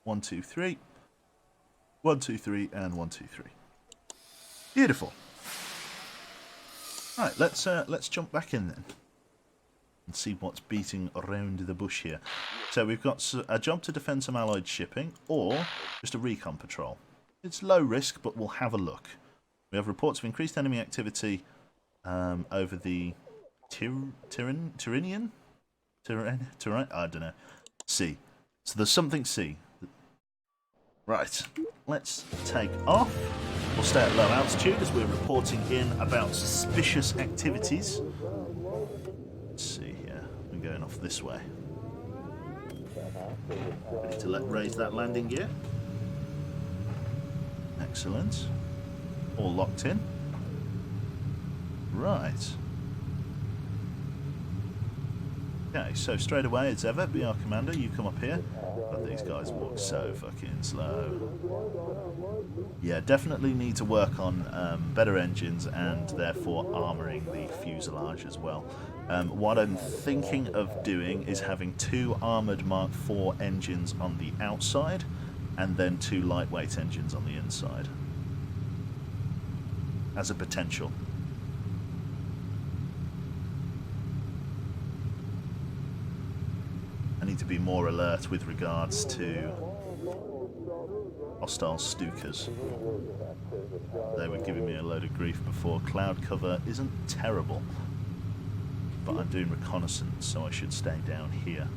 1, 2, 3. 1, 2, 3, and 1, 2, 3. Beautiful. Right, let's jump back in then and see what's beating around the bush here. So we've got a job to defend some allied shipping, or just a recon patrol. It's low risk, but we'll have a look. We have reports of increased enemy activity over the Tyrrhenian? I don't know. Sea. So there's something sea. Right, let's take off. We'll stay at low altitude as we're reporting in about suspicious activities. Let's see here. We're going off this way. Ready to raise that landing gear. Excellent. All locked in. Right. Okay, so straight away as ever, be our commander, you come up here. But these guys walk so fucking slow. Yeah, definitely need to work on better engines and therefore armouring the fuselage as well. What I'm thinking of doing is having 2 armoured Mark IV engines on the outside and then 2 lightweight engines on the inside. As a potential. I need to be more alert with regards to hostile Stukas. They were giving me a load of grief before. Cloud cover isn't terrible, but I'm doing reconnaissance, so I should stay down here.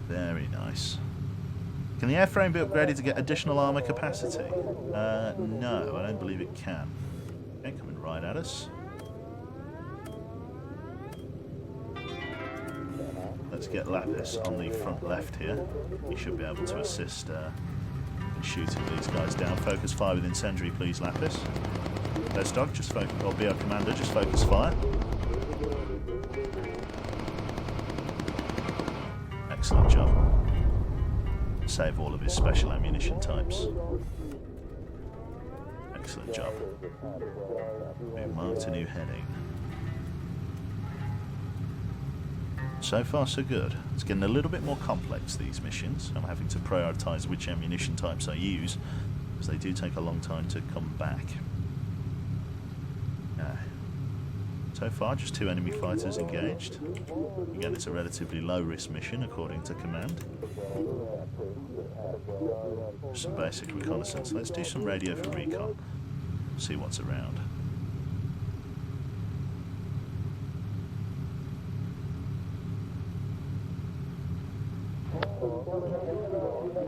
Very nice. Can the airframe be upgraded to get additional armour capacity? No, I don't believe it can. Okay, coming right at us. Let's get Lapis on the front left here. He should be able to assist in shooting these guys down. Focus fire with incendiary, please, Lapis. Dog, just focus, or be our commander, just focus fire. Excellent job. Save all of his special ammunition types. Excellent job. We've marked a new heading. So far, so good. It's getting a little bit more complex, these missions. I'm having to prioritise which ammunition types I use, because they do take a long time to come back. So far, just 2 enemy fighters engaged. Again, it's a relatively low-risk mission, according to command. Some basic reconnaissance. Let's do some radio for recon. See what's around.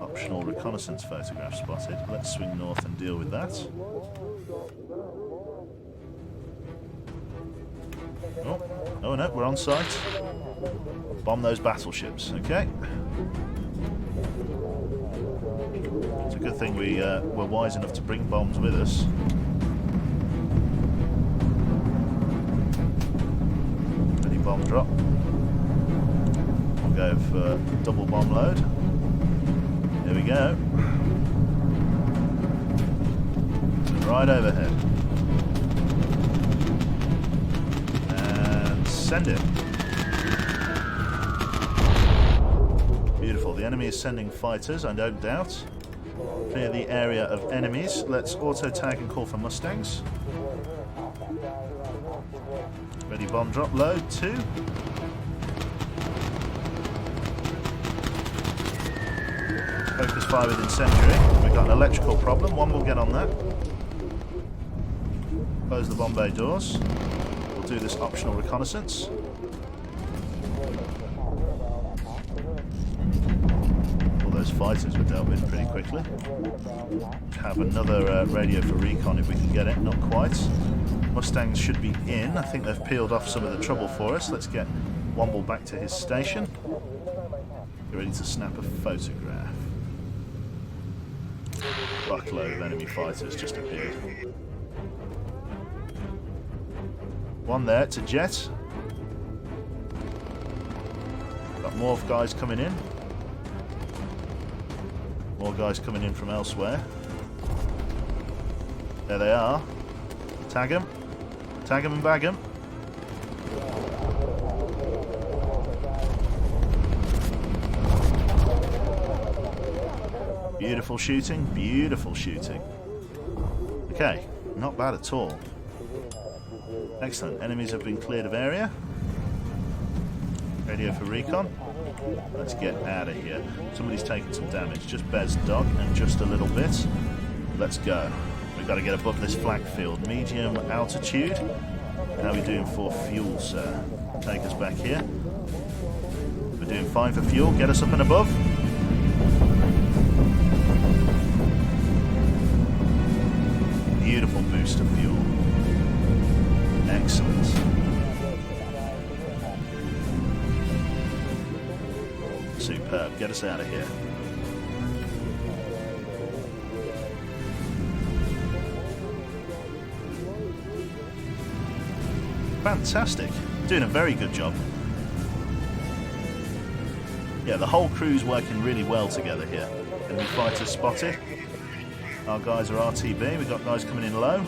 Optional reconnaissance photograph spotted. Let's swing north and deal with that. Oh no, we're on site. Bomb those battleships, okay. It's a good thing we were wise enough to bring bombs with us. Ready, bomb drop. We'll go for double bomb load. Here we go. right overhead. And send it. Beautiful. The enemy is sending fighters, I don't doubt. Clear the area of enemies. Let's auto-tag and call for Mustangs. Ready bomb drop. Load 2. Focus fire with incendiary. We've got an electrical problem. One will get on that. Close the bomb bay doors. We'll do this optional reconnaissance. All those fighters were dealt with pretty quickly. Have another radio for recon if we can get it. Not quite. Mustangs should be in. I think they've peeled off some of the trouble for us. Let's get Womble back to his station. Get ready to snap a photograph. Buckload of enemy fighters just appeared. One there to jet. Got more guys coming in. More guys coming in from elsewhere. There they are. Tag them. Tag them and bag them. Beautiful shooting, beautiful shooting. Okay, not bad at all. Excellent, enemies have been cleared of area. Radio for recon. Let's get out of here. Somebody's taken some damage, just Bez Dog and just a little bit. Let's go. We've got to get above this flak field. Medium altitude. How are we doing for fuel, sir? Take us back here. We're doing fine for fuel. Get us up and above. Beautiful boost of fuel. Excellent. Superb. Get us out of here. Fantastic. Doing a very good job. Yeah, the whole crew's working really well together here. Enemy fighters spotted. Our guys are RTB. We've got guys coming in low.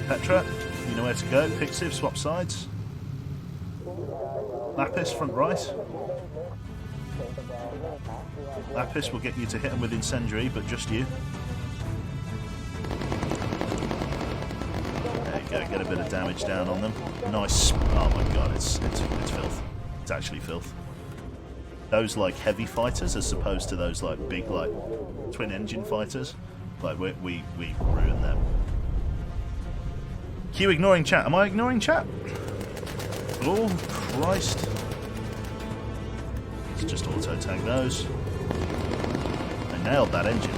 Petra, you know where to go. Pixiv, swap sides. Lapis, front right. Lapis will get you to hit them with incendiary, but just you. There you go, get a bit of damage down on them. Nice. Oh my god, it's filth. It's actually filth. Those like heavy fighters as opposed to those like big like twin engine fighters, like we ruin them. Q ignoring chat. Am I ignoring chat? Oh Christ. Let's just auto tag those. I nailed that engine.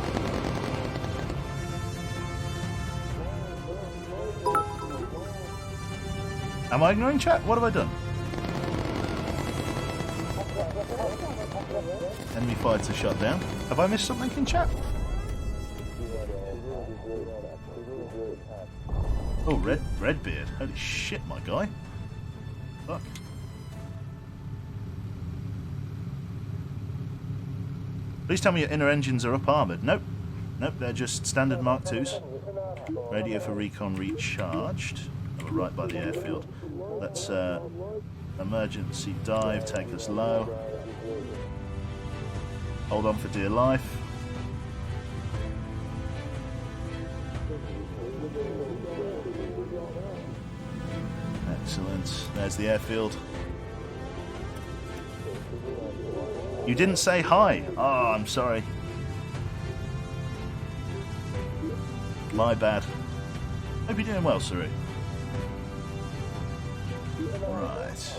Am I ignoring chat? What have I done? Enemy fighter shot down. Have I missed something in chat? Oh, Redbeard. Holy shit, my guy. Fuck. Please tell me your inner engines are up armoured. Nope. Nope, they're just standard Mark IIs. Radio for recon recharged. Oh, we're right by the airfield. Let's emergency dive, take us low. Hold on for dear life. Excellent. There's the airfield. You didn't say hi. Oh, I'm sorry. My bad. Hope you're doing well, Saru. Right.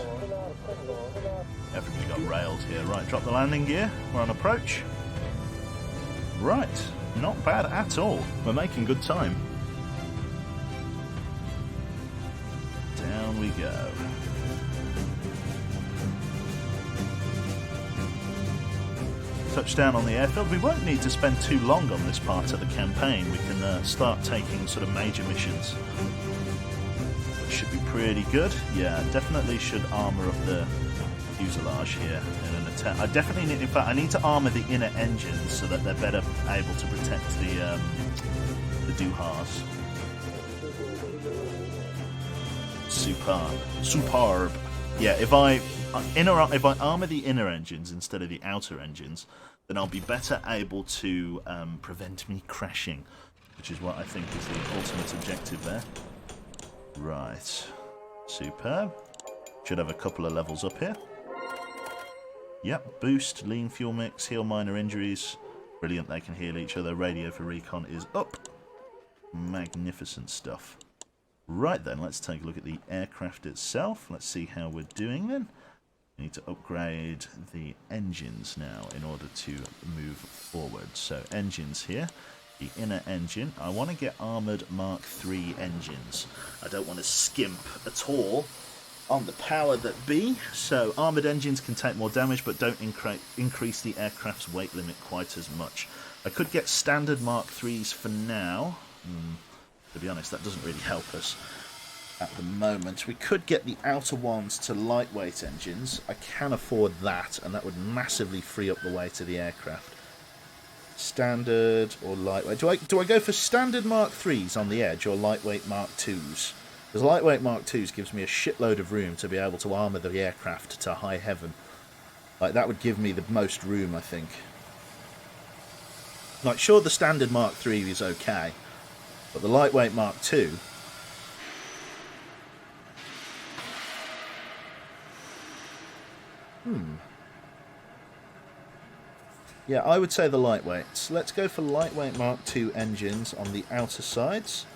Everybody got railed here. Right, drop the landing gear. We're on approach. Right. Not bad at all. We're making good time. Down we go. Touchdown on the airfield. We won't need to spend too long on this part of the campaign. We can start taking sort of major missions, which should be pretty good. Yeah, definitely should armor up the fuselage here in an attack. I definitely need, in fact, I need to armour the inner engines so that they're better able to protect the Duhars. Superb. Yeah, if I armour the inner engines instead of the outer engines, then I'll be better able to prevent me crashing, which is what I think is the ultimate objective there. Right. Superb. Should have a couple of levels up here. Yep, boost, lean fuel mix, heal minor injuries. Brilliant, they can heal each other. Radio for recon is up. Magnificent stuff. Right then, let's take a look at the aircraft itself. Let's see how we're doing then. We need to upgrade the engines now in order to move forward. So engines here. The inner engine. I want to get armoured Mark III engines. I don't want to skimp at all on the power that be. So armoured engines can take more damage but don't increase the aircraft's weight limit quite as much. I could get standard Mark IIIs for now. To be honest, that doesn't really help us at the moment. We could get the outer ones to lightweight engines. I can afford that, and that would massively free up the weight of the aircraft. Standard or lightweight? Do I go for standard Mark IIIs on the edge or lightweight Mark IIs? Because lightweight Mark IIs gives me a shitload of room to be able to armour the aircraft to high heaven. Like, that would give me the most room, I think. Like, sure, the standard Mark III is okay, but the lightweight Mark II... Yeah, I would say the lightweights. Let's go for lightweight Mark II engines on the outer sides.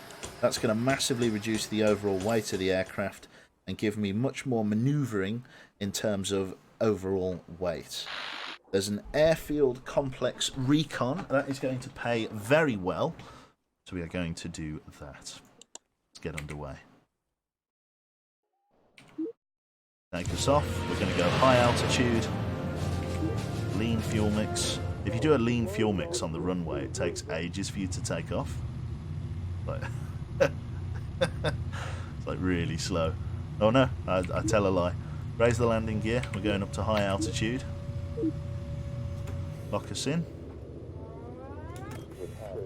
That's going to massively reduce the overall weight of the aircraft and give me much more manoeuvring in terms of overall weight. There's an airfield complex recon. That is going to pay very well. So we are going to do that. Let's get underway. Take us off. We're going to go high altitude. Lean fuel mix. If you do a lean fuel mix on the runway, it takes ages for you to take off. Like, it's like really slow. Oh no, I tell a lie. Raise the landing gear. We're going up to high altitude. Lock us in.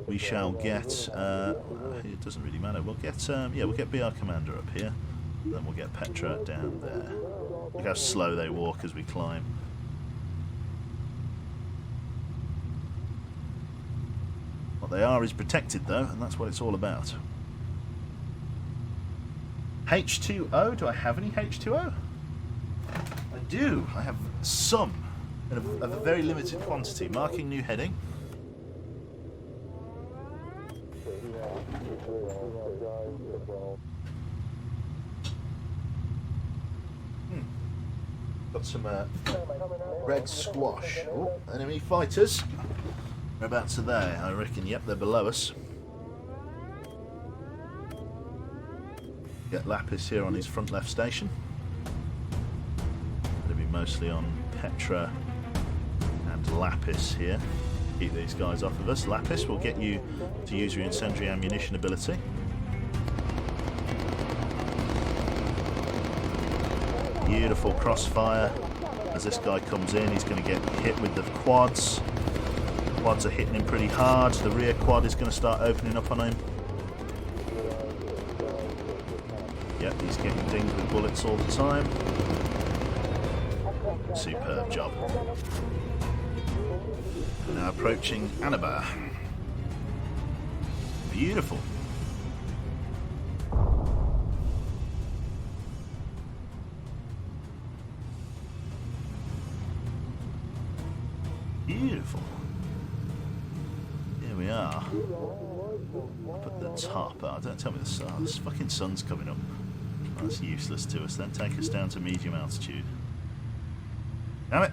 We shall get. It doesn't really matter. We'll get. Yeah, we'll get BR Commander up here. Then we'll get Petra down there. Look how slow they walk as we climb. What they are is protected though, and that's what it's all about. H2O? Do I have any H2O? I do. I have some, of a very limited quantity. Marking new heading. Got some red squash. Oh, enemy fighters. Whereabouts are they? I reckon, yep, they're below us. Get Lapis here on his front left station. It'll be mostly on Petra and Lapis here. Keep these guys off of us. Lapis will get you to use your incendiary ammunition ability. Beautiful crossfire. As this guy comes in, he's going to get hit with the quads. Quads are hitting him pretty hard. The rear quad is going to start opening up on him. Yep, he's getting dinged with bullets all the time. Superb job. Now approaching Anabar. Beautiful. Beautiful. Here we are. Up at the top. Oh, don't tell me the sun. This fucking sun's coming up. Oh, that's useless to us. Then take us down to medium altitude. Damn it!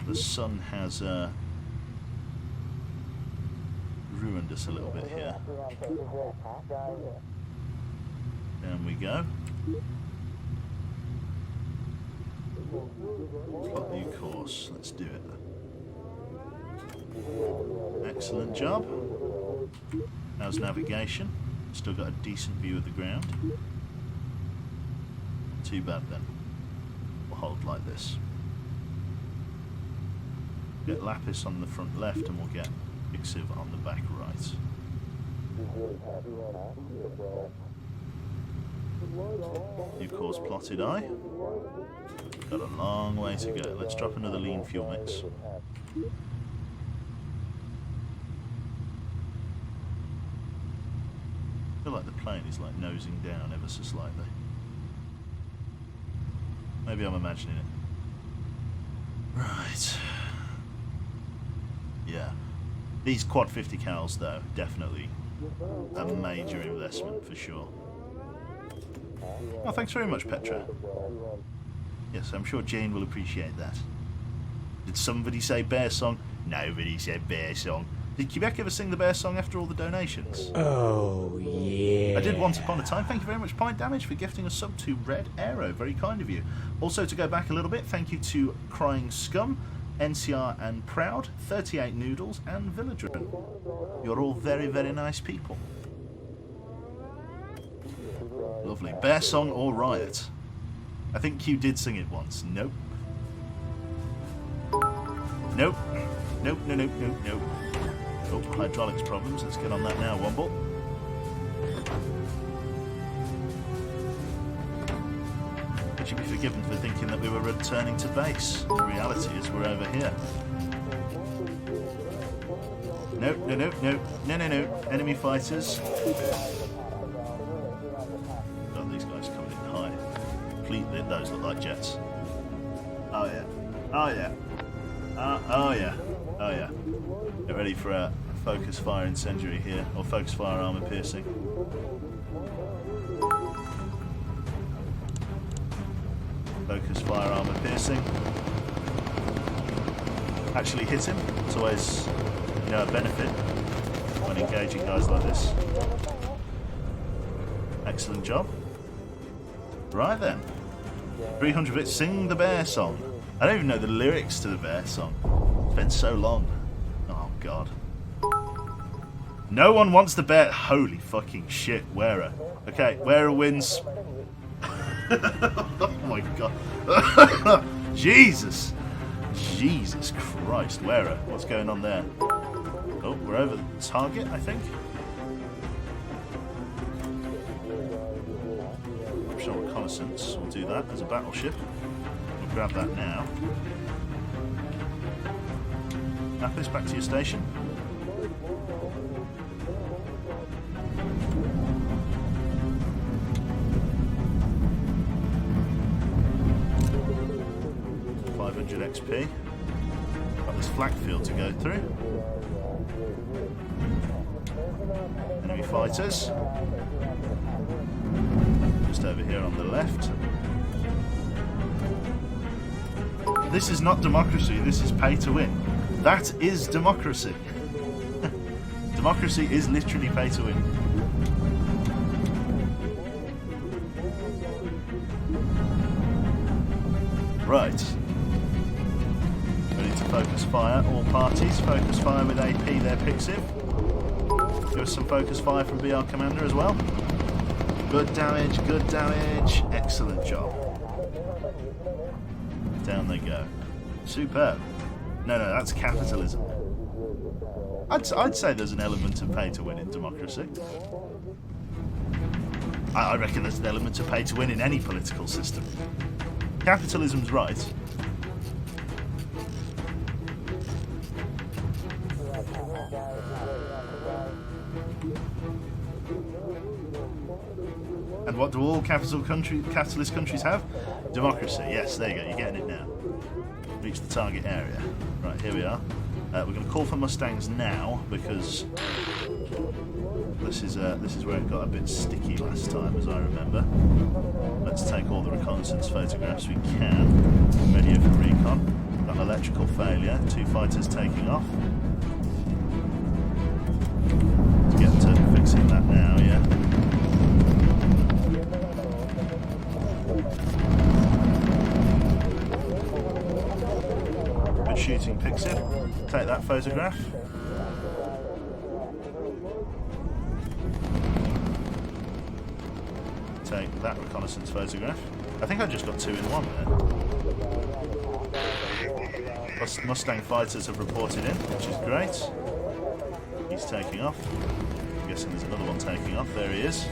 The sun has ruined us a little bit here. Down we go. Plot new course. Let's do it. Excellent job. How's navigation? Still got a decent view of the ground. Not too bad then. hold like this. Get Lapis on the front left, and we'll get Pixiv on the back right. New course plotted eye. Got a long way to go. Let's drop another lean fuel mix. I feel like the plane is like nosing down ever so slightly. Maybe I'm imagining it. Right. Yeah. These quad 50 cals though, definitely a major investment for sure. Oh, thanks very much, Petra. Yes, I'm sure Jane will appreciate that. Did somebody say bear song? Nobody said bear song. Did Quebec ever sing the bear song after all the donations? Oh, yeah. I did once upon a time. Thank you very much, Point Damage, for gifting a sub to Red Arrow. Very kind of you. Also, to go back a little bit, thank you to Crying Scum, NCR and Proud, 38 Noodles, and Villageren. You're all very, very nice people. Lovely. Bear song or riot? I think Q did sing it once. Nope. Nope. Nope, no, nope, nope, nope. Oh, hydraulics problems. Let's get on that now, Womble. Would you be forgiven for thinking that we were returning to base? The reality is we're over here. Nope, no, no, no, no, no, no. Enemy fighters. God, these guys coming in high. Completely, those look like jets. Oh yeah. Oh yeah. Oh yeah. Oh yeah. Get ready for a focus fire incendiary here, or focus fire armor piercing. Focus fire armor piercing. Actually hit him. It's always, you know, a benefit when engaging guys like this. Excellent job. Right then. 300 bits. Sing the bear song. I don't even know the lyrics to the bear song. It's been so long. Oh god. No one wants the bear. Holy fucking shit, Wera. Okay, Wera wins. Oh my god. Jesus. Jesus Christ, Wera. What's going on there? Oh, we're over the target, I think. Optional reconnaissance. We'll do that as a battleship. We'll grab that now. Lapis, back to your station. XP. Got this flak field to go through. Enemy fighters. Just over here on the left. This is not democracy, this is pay to win. That is democracy. Democracy is literally pay to win. Right. Ready to focus fire, all parties. Focus fire with AP there, Pixiv. Give us some focus fire from BR Commander as well. Good damage, good damage. Excellent job. Down they go. Superb. No, that's capitalism. I'd say there's an element of pay to win in democracy. I reckon there's an element of pay to win in any political system. Capitalism's right. And what do all capitalist countries have? Democracy. Yes, there you go. You're getting it now. Reach the target area. Right, here we are. We're going to call for Mustangs now because this is where it got a bit sticky last time, as I remember. Let's take all the reconnaissance photographs we can. Ready for recon. Got an electrical failure. 2 fighters taking off. Let's get to fixing that now. Yeah. Good shooting, Pixiv. Take that photograph. Take that reconnaissance photograph. I think I just got 2 in 1 there. Mustang fighters have reported in, which is great. He's taking off. I'm guessing there's another one taking off. There he is.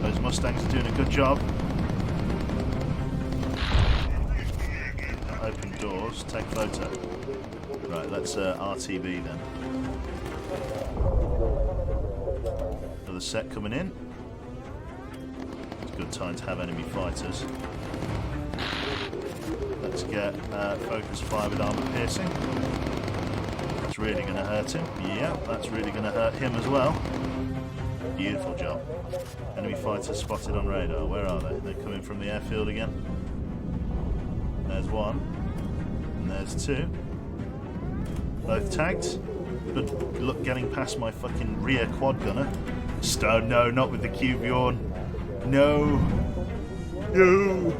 Those Mustangs are doing a good job. Open doors. Take photo. Right, let's RTB then. Another set coming in. It's a good time to have enemy fighters. Let's get focus fire with armor piercing. That's really going to hurt him. Yeah, that's really going to hurt him as well. Beautiful job. Enemy fighters spotted on radar. Where are they? They're coming from the airfield again. There's one. And there's two. Both tagged. Good luck getting past my fucking rear quad gunner. Stone, no, not with the Q Bjorn. No. No.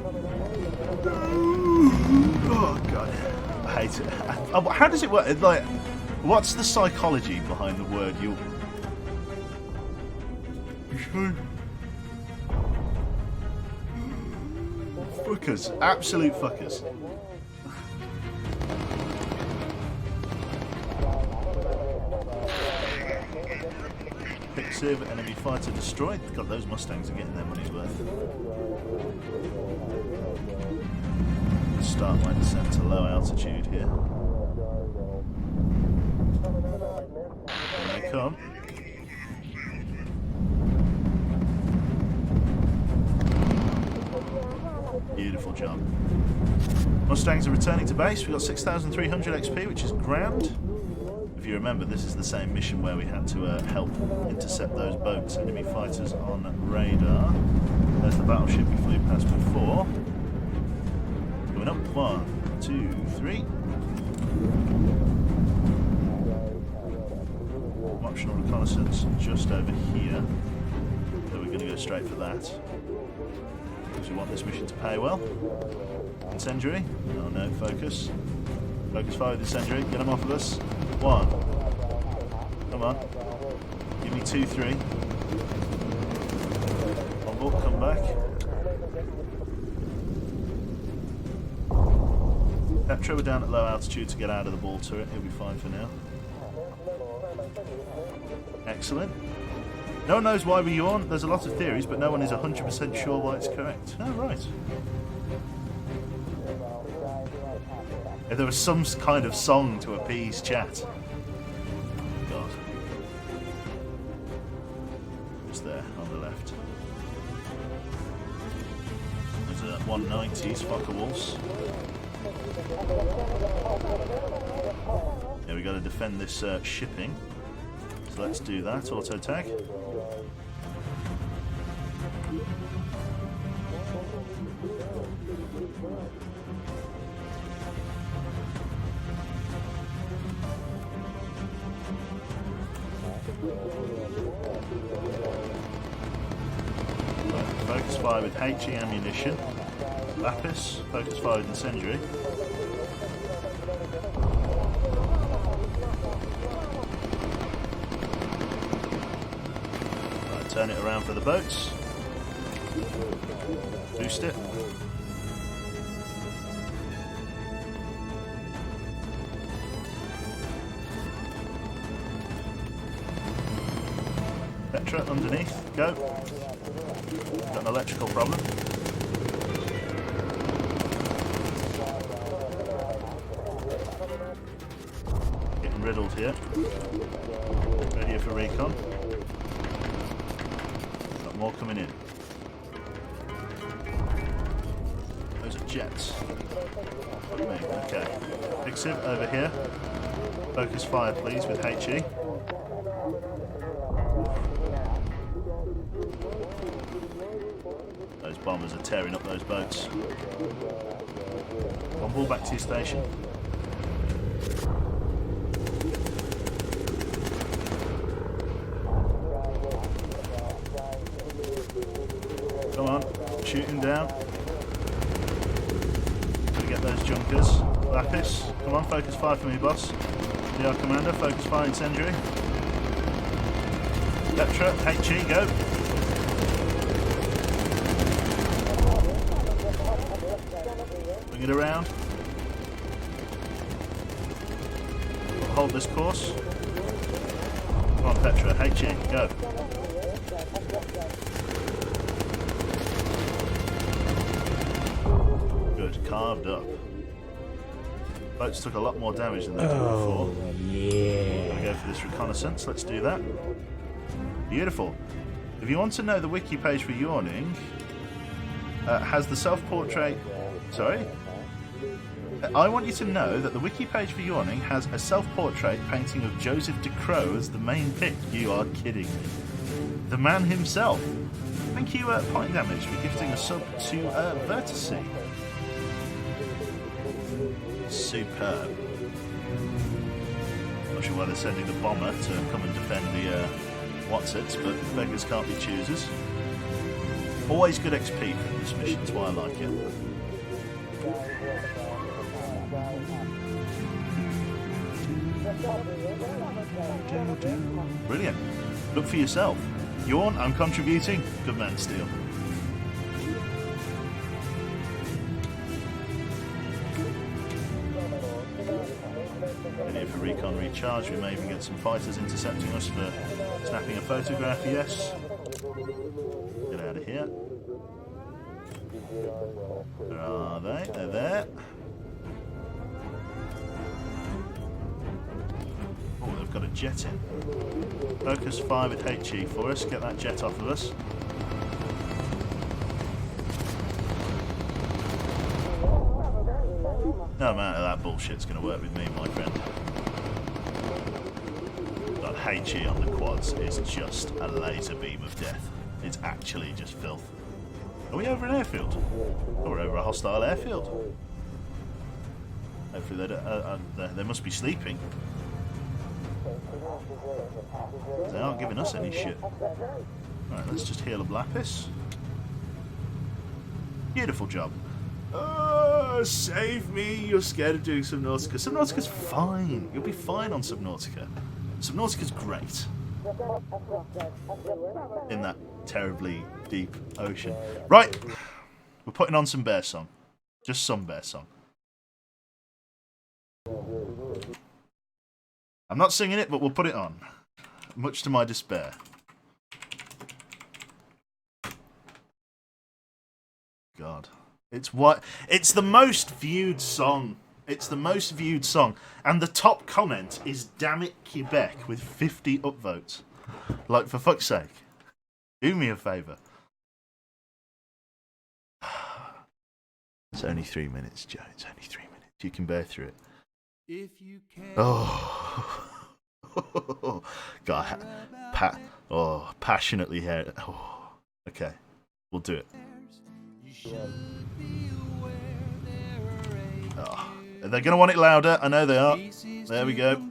Oh god, I hate it. How does it work? Like, what's the psychology behind the word you? Fuckers, absolute fuckers. Pixiv, enemy fighter destroyed. God, those Mustangs are getting their money's worth. Start my descent to low altitude here. Here they come. Beautiful job. Mustangs are returning to base. We've got 6,300 XP, which is grand. If you remember, this is the same mission where we had to help intercept those boats. Enemy fighters on radar. There's the battleship we flew past before. Coming up. 1, 2, 3. Optional reconnaissance just over here. So we're going to go straight for that. Because we want this mission to pay well. Incendiary. Oh no, focus. Focus fire with incendiary. Get them off of us. 1. Come on. Give me 2, 3. On board, come back. Petra, we're down at low altitude to get out of the ball turret. He'll be fine for now. Excellent. No one knows why we yawn. There's a lot of theories, but no one is 100% sure why it's correct. Oh, right. If there was some kind of song to appease chat. God. Just there, on the left. There's a 190s, Fokker Wolves. Yeah, we got to defend this shipping. So let's do that. Auto tag. Focus fire with HE ammunition. Lapis. Focus fire with incendiary. Right, turn it around for the boats. Boost it. Petra underneath. Go. Got an electrical problem. Getting riddled here. Ready for recon. Got more coming in. Those are jets. What do you mean? Okay. Pixiv over here. Focus fire please with HE. Those bombers are tearing up those boats. One ball back to your station. Come on, shoot him down. Gotta get those junkers. Lapis, come on, focus fire for me, boss. DR Commander, focus fire incendiary. Petra, HE, go. Bring it around. Hold this course. Come on, Petra. HE, go. Good, carved up. Boats took a lot more damage than they did before. Yeah. Gonna go for this reconnaissance. Let's do that. Beautiful. If you want to know the wiki page for Yawning, has the self-portrait. Sorry. I want you to know that the wiki page for Yawning has a self-portrait painting of Joseph de Crow as the main pick. You are kidding me. The man himself. Thank you, Point Damage, for gifting a sub to Vertice. Superb. Not sure why they're sending the bomber to come and defend the what's-its, but beggars can't be choosers. Always good XP from this mission, that's why I like it. Brilliant. Look for yourself. Yawn, I'm contributing. Good man, Steel. And here for recon recharge, we may even get some fighters intercepting us for snapping a photograph, yes. Get out of here. Where are they? They're there. Oh, they've got a jet in. Focus 5 at HE for us. Get that jet off of us. No amount of that bullshit's going to work with me, my friend. That HE on the quads is just a laser beam of death. It's actually just filth. Are we over an airfield? Oh, we're over a hostile airfield. Hopefully they must be sleeping. They aren't giving us any shit. Alright, let's just heal up Lapis. Beautiful job. Oh, save me! You're scared of doing Subnautica. Subnautica's fine. You'll be fine on Subnautica. Subnautica's great. In that terribly deep ocean. Right! We're putting on some bear song. Just some bear song. I'm not singing it, but we'll put it on. Much to my despair. God. It's the most viewed song. It's the most viewed song. And the top comment is "Damn it, Quebec" with 50 upvotes. Like, for fuck's sake. Do me a favour. It's only 3 minutes, Joe. It's only 3 minutes. You can bear through it. If you can. Oh. God. Passionately here. Oh. Okay. We'll do it. Oh. They're going to want it louder. I know they are. There we go.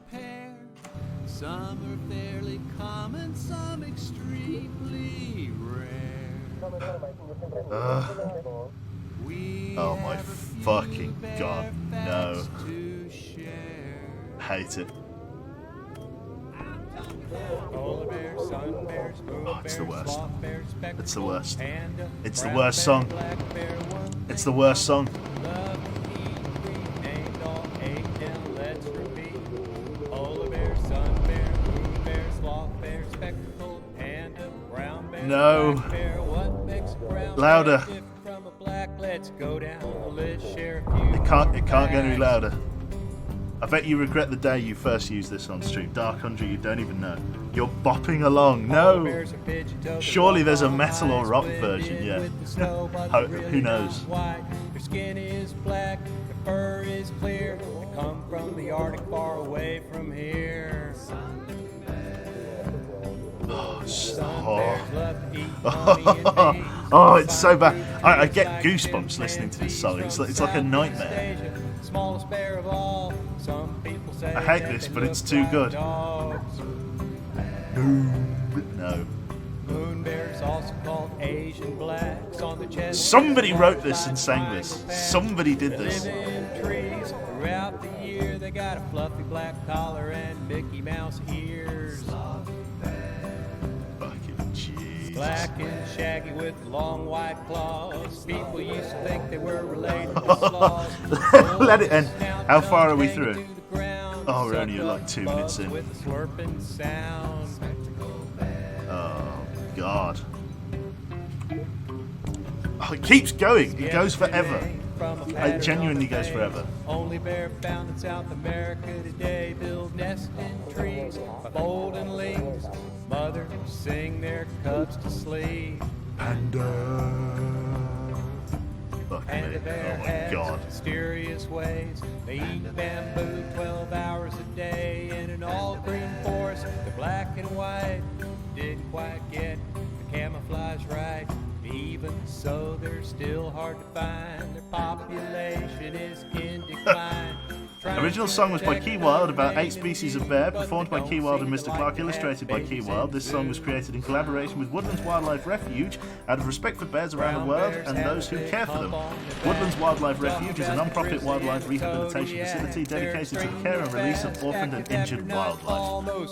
Some are fairly common, some extremely rare. Oh my fucking God. No. Hate it. Oh, it's the worst. It's the worst. It's the worst song. It's the worst song. No. Louder. It can't get any louder. I bet you regret the day you first used this on stream. Dark Country, you don't even know. You're bopping along. No! Surely there's a metal or rock version, yeah. Who knows? Your skin is black, your fur is clear. I come from the Arctic, far away from here. Oh, it's so bad. I get goosebumps listening to this song. It's like a nightmare. I hate this, but it's too good. No. Somebody wrote this and sang this. Somebody did this. Throughout the year, they got a fluffy black collar and Mickey Mouse ears. Fucking jeez. Black and shaggy with long white claws. People used to think they were related to sloths. Let it end. How far are we Hang through? to the ground, Oh, we're only suck like up 2 minutes bugs in. with a slurping sound. Oh, God. Oh, it keeps going. It goes forever. It genuinely goes forever. Only bear found in South America today. Build nests in trees by folding leaves. Mothers sing their cubs to sleep. Fuck me. And the bear Oh, my has God. mysterious ways. They eat bamboo 12 hours a day in an all-green forest. They're black and white. Didn't quite get the camouflage right. Even so, they're still hard to find. Their population is in decline. Original song was by Key Wilde about 8 species of bear, performed by Key Wilde and Mr. Clark, illustrated by Key Wilde. This song was created in collaboration with Woodlands Wildlife Refuge out of respect for bears around the world and those who care for them. Woodlands Wildlife Refuge is a non-profit wildlife rehabilitation facility dedicated to the care and release of orphaned and injured wildlife.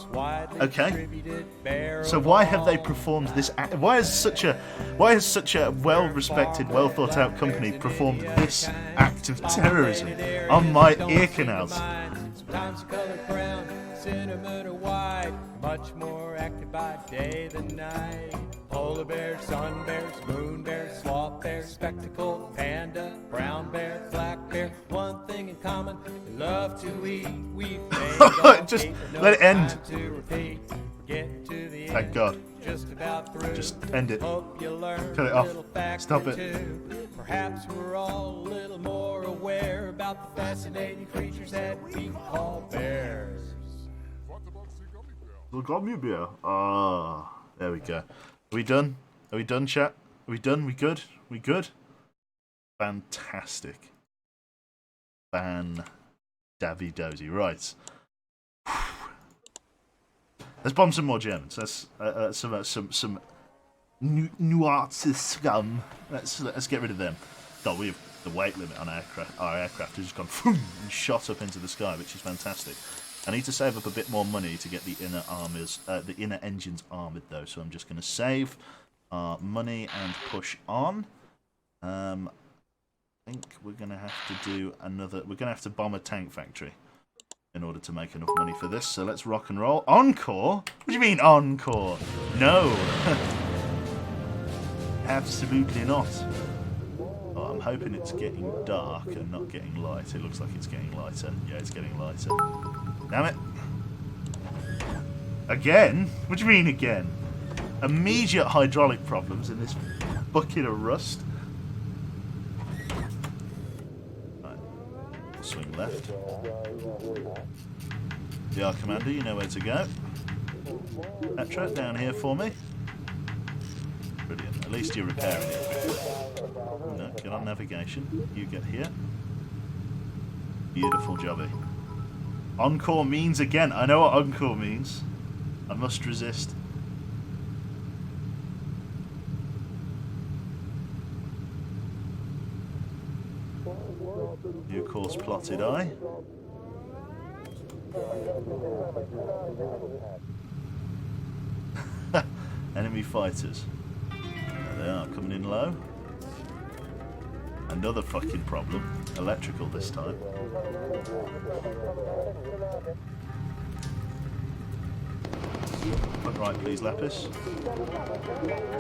Okay. So why have they performed this? Why has such a well-respected, well-thought-out company performed this act of terrorism on my ear canals? Sometimes colored brown, cinnamon or white, much more active by day than night. Polar bears, sun bears, moon bears, sloth bears, spectacled panda, brown bear, black bear. One thing in common, they love to eat. Just let it end. Thank God. Just about through. Just end it. Hope you learned Cut it a off. little fact Stop or it. two. Perhaps we're all a little more aware about the fascinating creatures that we call bears. The gummy bear. Ah, there we go. Are we done? Are we done, chat? Are we done? We good? We good? Fantastic. Davy Dozy. Right. Let's bomb some more Germans. Let's some Nazi scum. Let's get rid of them. God, we have the weight limit on our aircraft has just gone and shot up into the sky, which is fantastic. I need to save up a bit more money to get the inner armors, the inner engines armored though. So I'm just going to save our money and push on. I think we're going to have to do another. We're going to have to bomb a tank factory in order to make enough money for this. So let's rock and roll. Encore? What do you mean encore? No. Absolutely not. Oh, I'm hoping it's getting dark and not getting light. It looks like it's getting lighter. Yeah, it's getting lighter. Damn it. Again? What do you mean again? Immediate hydraulic problems in this bucket of rust. Right. Swing left. DR Commander, you know where to go. Petra, down here for me. Brilliant. At least you're repairing it quickly. No, get on navigation. You get here. Beautiful jobby. Encore means again. I know what encore means. I must resist. New course plotted I. Enemy fighters. There they are, coming in low. Another fucking problem. Electrical this time. Front right, please, Lapis.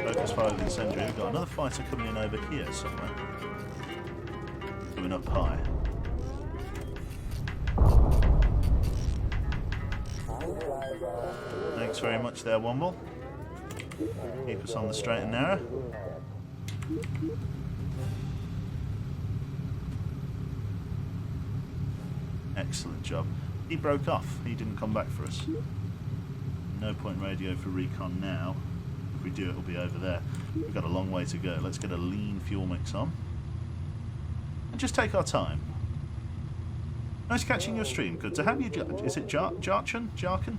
Focus fire with incendiary. We've got another fighter coming in over here somewhere. Coming up high. Thanks very much there, Womble. Keep us on the straight and narrow. Excellent job. He broke off. He didn't come back for us. No point radio for recon now. If we do, it'll be over there. We've got a long way to go. Let's get a lean fuel mix on. And just take our time. Nice catching your stream. Good to have you. Is it Jarkin? Jarkin?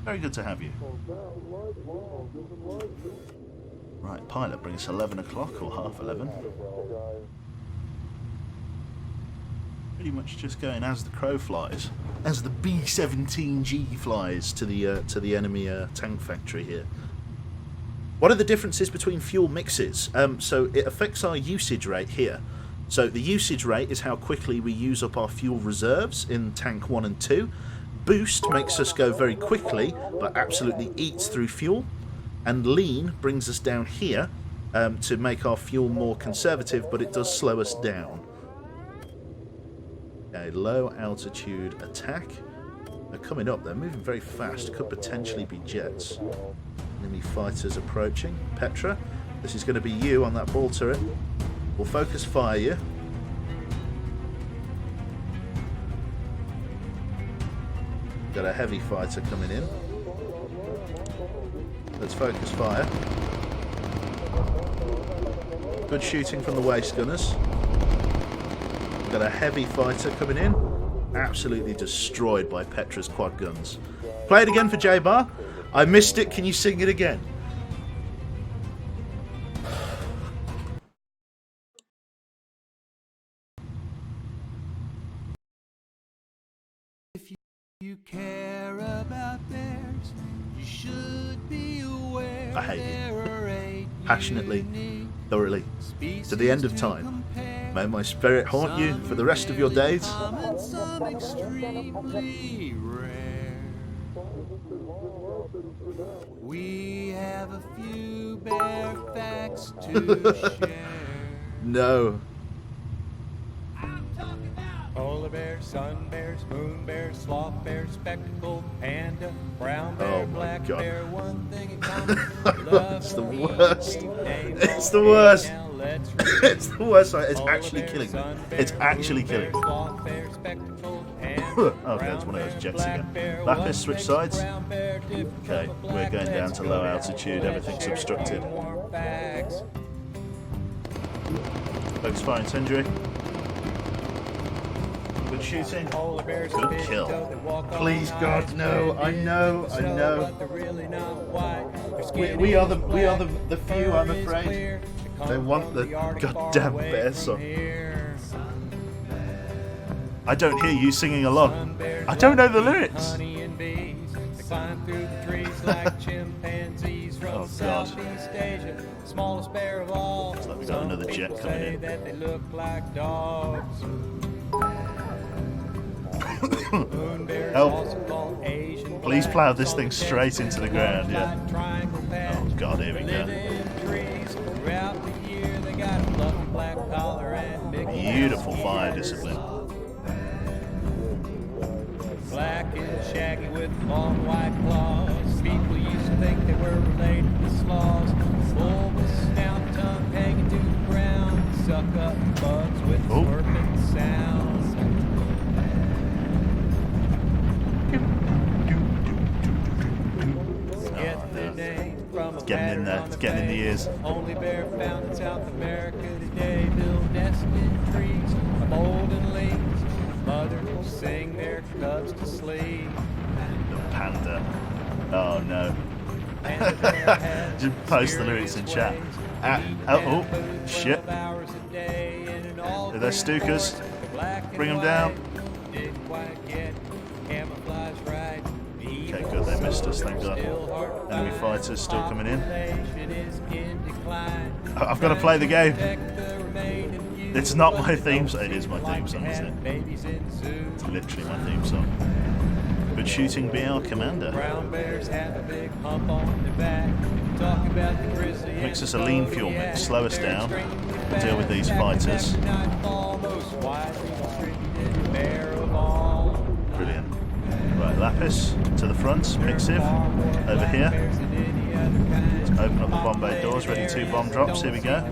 Very good to have you. Right, pilot, bring us 11 o'clock or half 11. Pretty much just going as the crow flies, as the B-17G flies to the enemy tank factory here. What are the differences between fuel mixes? So it affects our usage rate here. So the usage rate is how quickly we use up our fuel reserves in tank 1 and 2. Boost makes us go very quickly, but absolutely eats through fuel. And lean brings us down here to make our fuel more conservative, but it does slow us down. Okay, low altitude attack. They're coming up, they're moving very fast. Could potentially be jets. Enemy fighters approaching. Petra, this is going to be you on that ball turret. We'll focus fire you. Got a heavy fighter coming in. Let's focus fire. Good shooting from the waist gunners. Got a heavy fighter coming in. Absolutely destroyed by Petra's quad guns. Play it again for J-Bar. I missed it. Can you sing it again? If you care about bears, you should be aware I hate there are 8 Passionately, unique thoroughly, to the end of time. May my spirit haunt you for the rest of your days. and some extremely rare. We have a few bear facts to share. No. Polar bear, sun bears, moon bear, sloth bear, spectacled panda, brown bear, Oh my black God. bear. One thing in common, It's the worst. It's the worst. It's the worst. It's actually killing me. It's actually killing me. Oh Okay, it's one of those jets again. Lapis, switch sides. Okay, we're going down to low altitude. Everything's obstructed. Focus fire incendiary. Good shooting. Good kill. Please, God, no. I know. We are the few, I'm afraid. They want the goddamn bear song. I don't hear you singing along. I don't know the lyrics. Oh God. Looks like we got another jet coming in. Help. Please plough this thing straight into the ground, yeah. Oh God, here we go. Beautiful fire discipline. Black and shaggy with long white claws. People used to think they were related to sloths. Full with snout, tongue hanging to the ground. Suck up bugs with slurping sounds. It's getting in there. It's getting in the ears. Only bear found in South America today. Build nest in trees, mold and leaves. Mothers sing their cubs to sleep. The panda. Oh no. Just post the lyrics in chat. Oh, shit. They're Stukas. Bring them down. Okay, good. They missed us. Thank God. Enemy fighters still coming in. I've got to play the game. It's not my theme song. It is my theme song, isn't it? It's literally my theme song. Good shooting, BL Commander. Mix us a lean fuel mix. Slow us down. Deal with these fighters. Brilliant. Right, Lapis to the front. Mixiv over here. Let's open up the bomb bay doors. Ready 2 bomb drops. Here we go.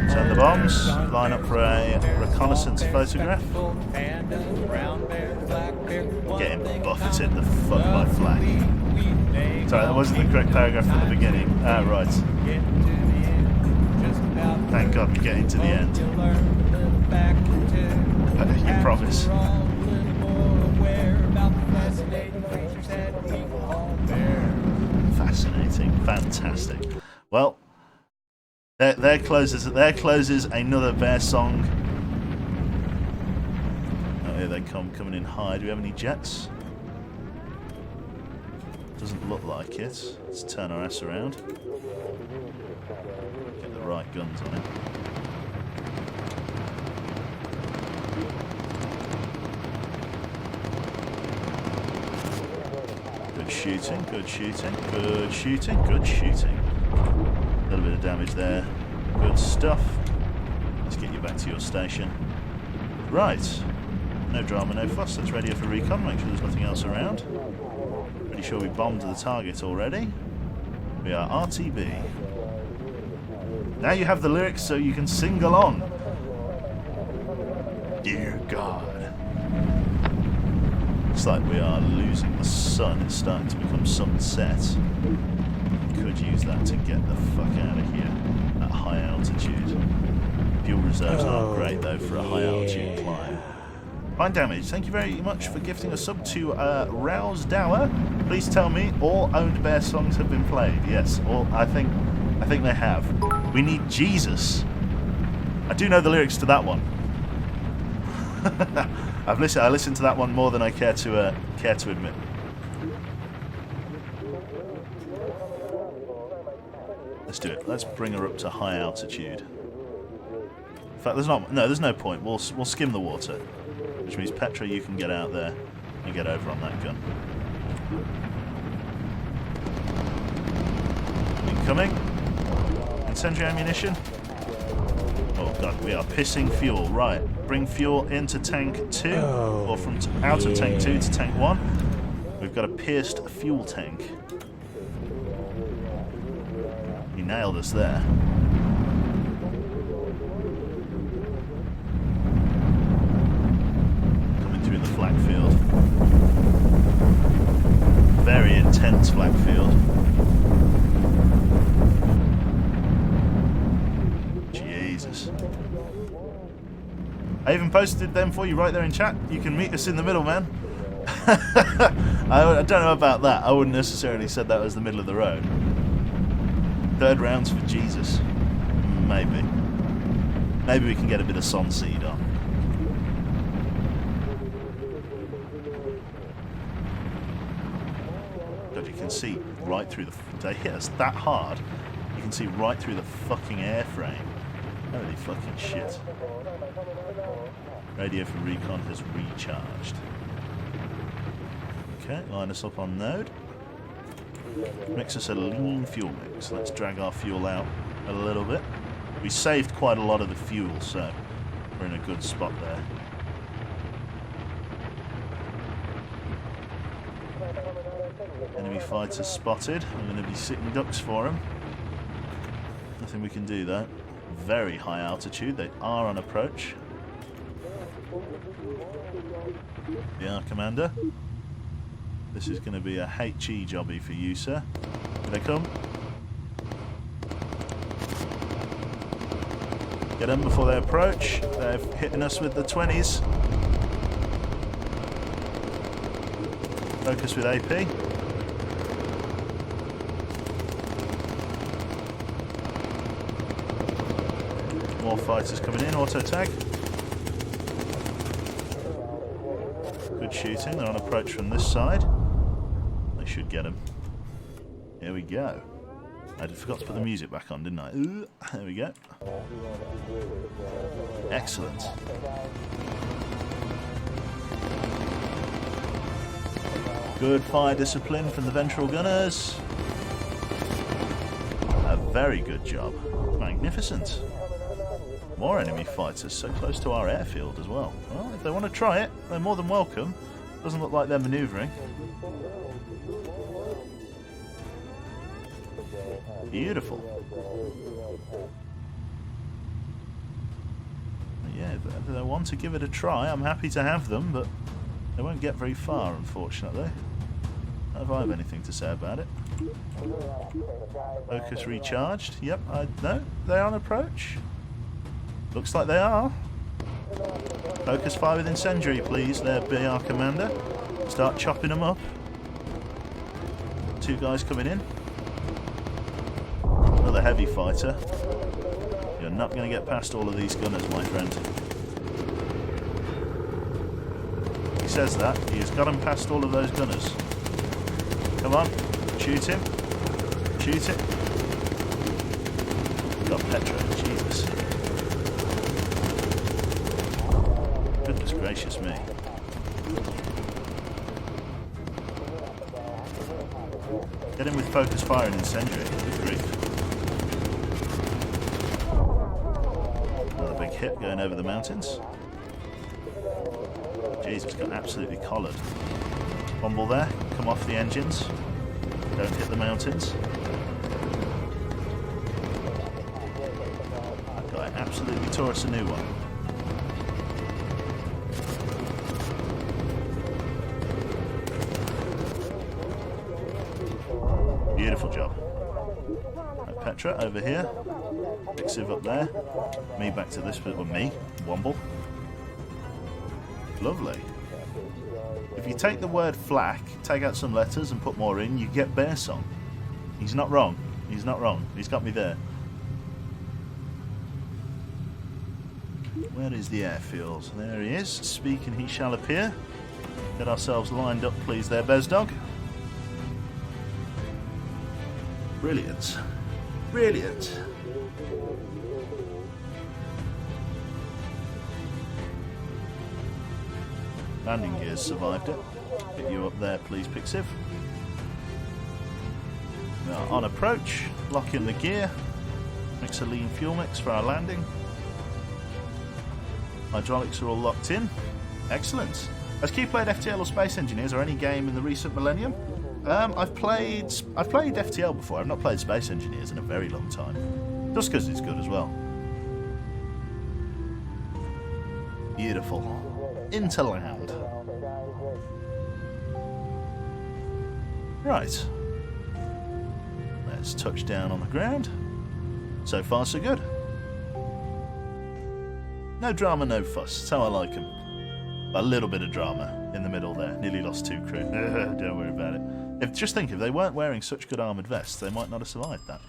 Send the bombs, line up for a reconnaissance photograph. Getting buffeted the fuck by flak. Sorry, that wasn't the correct paragraph from the beginning. Ah, right. Thank God we're getting to the end. You promise. Fascinating. Fantastic. Well, there closes another bear song. here they come, coming in high. Do we have any jets? Doesn't look like it. Let's turn our ass around. Get the right guns on him. Good shooting, good shooting, good shooting, good shooting. A little bit of damage there. Good stuff. Let's get you back to your station. Right. No drama, no fuss. Let's radio for recon. Make sure there's nothing else around. Pretty sure we bombed the target already. We are RTB. Now you have the lyrics so you can sing along. Dear God. Looks like we are losing the sun. It's starting to become sunset. Could use that to get the fuck out of here at high altitude. Fuel reserves aren't great though for a high altitude climb. Fine damage. Thank you very much for gifting a sub to Rouse Dower. Please tell me all Owned Bear songs have been played. Yes, all. I think they have. We need Jesus. I do know the lyrics to that one. I listened to that one more than I care to admit. Let's do it. Let's bring her up to high altitude. In fact, there's no point. We'll skim the water, which means Petra, you can get out there and get over on that gun. Incoming. Incendiary ammunition. Oh god, we are pissing fuel. Right, bring fuel into tank 2, or from out of tank 2 to tank 1. We've got a pierced fuel tank. He nailed us there. Coming through the flak field. Very intense flak field. Jesus. I even posted them for you right there in chat. You can meet us in the middle, man. I don't know about that. I wouldn't necessarily said that was the middle of the road. Third rounds for Jesus. Maybe. Maybe we can get a bit of Sonseed on. God, you can see right through the... They hit us that hard. You can see right through the fucking airframe. Holy fucking shit. Radio for recon has recharged. Okay, line us up on node. Mix us a lean fuel mix. Let's drag our fuel out a little bit. We saved quite a lot of the fuel, so we're in a good spot there. Enemy fighters spotted. I'm going to be sitting ducks for them. Nothing we can do though. Very high altitude. They are on approach. Yeah, Commander. This is going to be a HE jobby for you, sir. Here they come. Get them before they approach. They're hitting us with the 20s. Focus with AP. More fighters coming in. Auto tag. Good shooting. They're on approach from this side. They should get him. Here we go. I forgot to put the music back on, didn't I? Ooh, there we go. Excellent. Good fire discipline from the ventral gunners. A very good job. Magnificent. More enemy fighters so close to our airfield as well. Well, if they want to try it, they're more than welcome. Doesn't look like they're manoeuvring. Beautiful. Yeah, if they want to give it a try, I'm happy to have them, but they won't get very far, unfortunately. Don't know if I have anything to say about it. Focus recharged. Yep, no, they're on approach. Looks like they are. Focus fire with incendiary, please. There, BR Commander. Start chopping them up. Two guys coming in. Another heavy fighter. You're not going to get past all of these gunners, my friend. says that, he has got him past all of those gunners. Come on, shoot him. Shoot it. Got Petra, Jesus. Goodness gracious me. Get him with focus fire and incendiary. Good grief. Another big hit going over the mountains. Jesus, got absolutely collared. Bumble there, come off the engines. Don't hit the mountains. That guy absolutely tore us a new one. Beautiful job. Right, Petra over here. Pixiv up there. Me back to this bit with me. Womble. Lovely. If you take the word flak, take out some letters and put more in, you get Bear Song. He's not wrong. He's not wrong. He's got me there. Where is the airfield? There he is. Speak and he shall appear. Get ourselves lined up, please, there, Bezdog. Brilliant. Brilliant. Landing gears survived it. Get you up there, please, Pixiv. We are on approach. Lock in the gear. Mix a lean fuel mix for our landing. Hydraulics are all locked in. Excellent. Has Q played FTL or Space Engineers or any game in the recent millennium? I've played FTL before. I've not played Space Engineers in a very long time. Just because it's good as well. Beautiful. Into land. Right. Let's touch down on the ground. So far, so good. No drama, no fuss. That's how I like them. A little bit of drama in the middle there. Nearly lost 2 crew. Don't worry about it. Just think, if they weren't wearing such good armoured vests, they might not have survived that.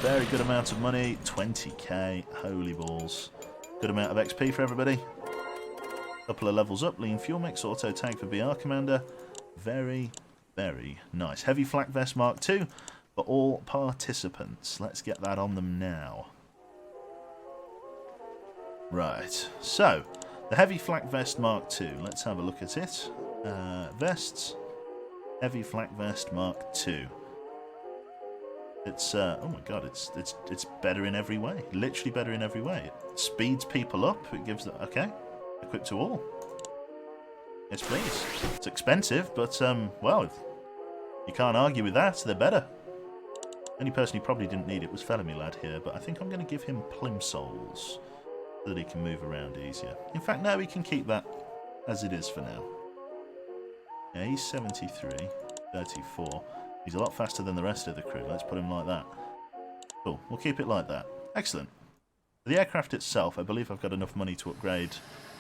Very good amount of money. 20k. Holy balls. Good amount of XP for everybody. Couple of levels up. Lean fuel mix. Auto tank for BR Commander. Very, very nice. Heavy flak vest Mark II for all participants. Let's get that on them now. Right. So, the heavy flak vest Mark II. Let's have a look at it. Vests. Heavy flak vest Mark II. It's oh my god, it's better in every way. Literally better in every way. It speeds people up. It gives them equipped to all. Yes, please. It's expensive, but well, you can't argue with that. They're better. Only person who probably didn't need it was Felemy Lad here, but I think I'm going to give him plimsolls so that he can move around easier. In fact, no, we can keep that as it is for now. Yeah, he's 73, 34. He's a lot faster than the rest of the crew. Let's put him like that. Cool. We'll keep it like that. Excellent. For the aircraft itself, I believe I've got enough money to upgrade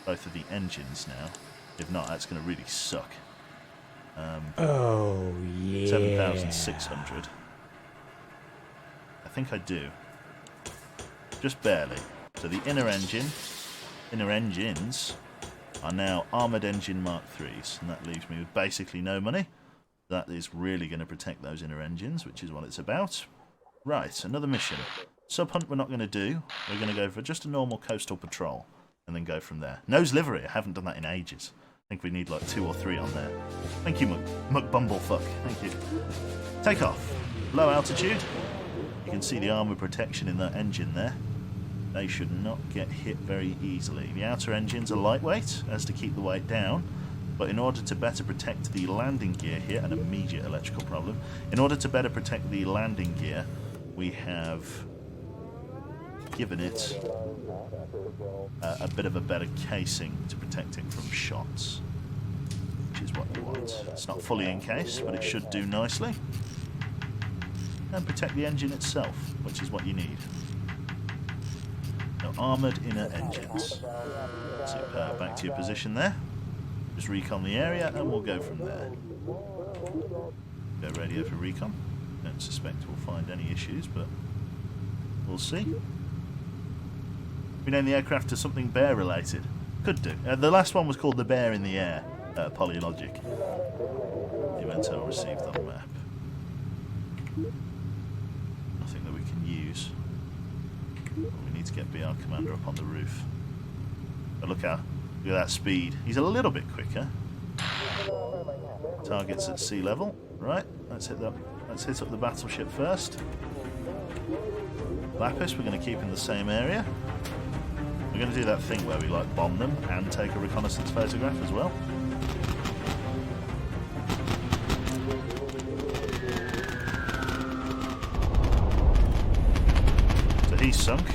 both of the engines now. If not, that's going to really suck. Oh, yeah. 7,600. I think I do. Just barely. So the inner engines are now Armoured Engine Mark IIIs, and that leaves me with basically no money. That is really going to protect those inner engines, which is what it's about. Right, another mission. Sub-hunt we're not going to do. We're going to go for just a normal coastal patrol, and then go from there. Nose livery, I haven't done that in ages. I think we need like 2 or 3 on there. Thank you, McBumblefuck. Thank you. Take off. Low altitude. You can see the armour protection in that engine there. They should not get hit very easily. The outer engines are lightweight, as to keep the weight down, but in order to better protect the landing gear here, an immediate electrical problem, in order to better protect the landing gear, we have given it a bit of a better casing to protect it from shots, which is what you want. It's not fully encased, but it should do nicely. And protect the engine itself, which is what you need. So armoured inner engines. Superb. Back to your position there. Just recon the area and we'll go from there. Go radio for recon. Don't suspect we'll find any issues, but we'll see. We name the aircraft to something bear related. Could do. The last one was called the Bear in the Air. Polylogic. Evento received on map. Nothing that we can use. We need to get BR Commander up on the roof. But look at that speed. He's a little bit quicker. Targets at sea level. Right, let's hit up the battleship first. Lapis, we're going to keep in the same area. We're going to do that thing where we like bomb them and take a reconnaissance photograph as well. So he's sunk.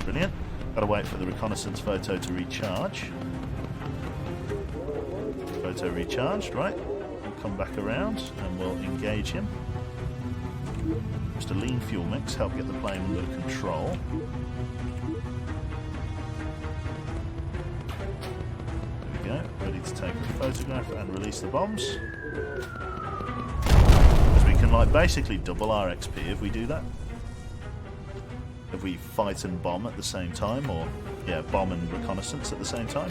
Brilliant. Got to wait for the reconnaissance photo to recharge. Photo recharged, right. We'll come back around and we'll engage him. Just a lean fuel mix, help get the plane under control. There we go, ready to take a photograph and release the bombs. Because we can like basically double our XP if we do that. If we fight and bomb at the same time, or yeah, bomb and reconnaissance at the same time.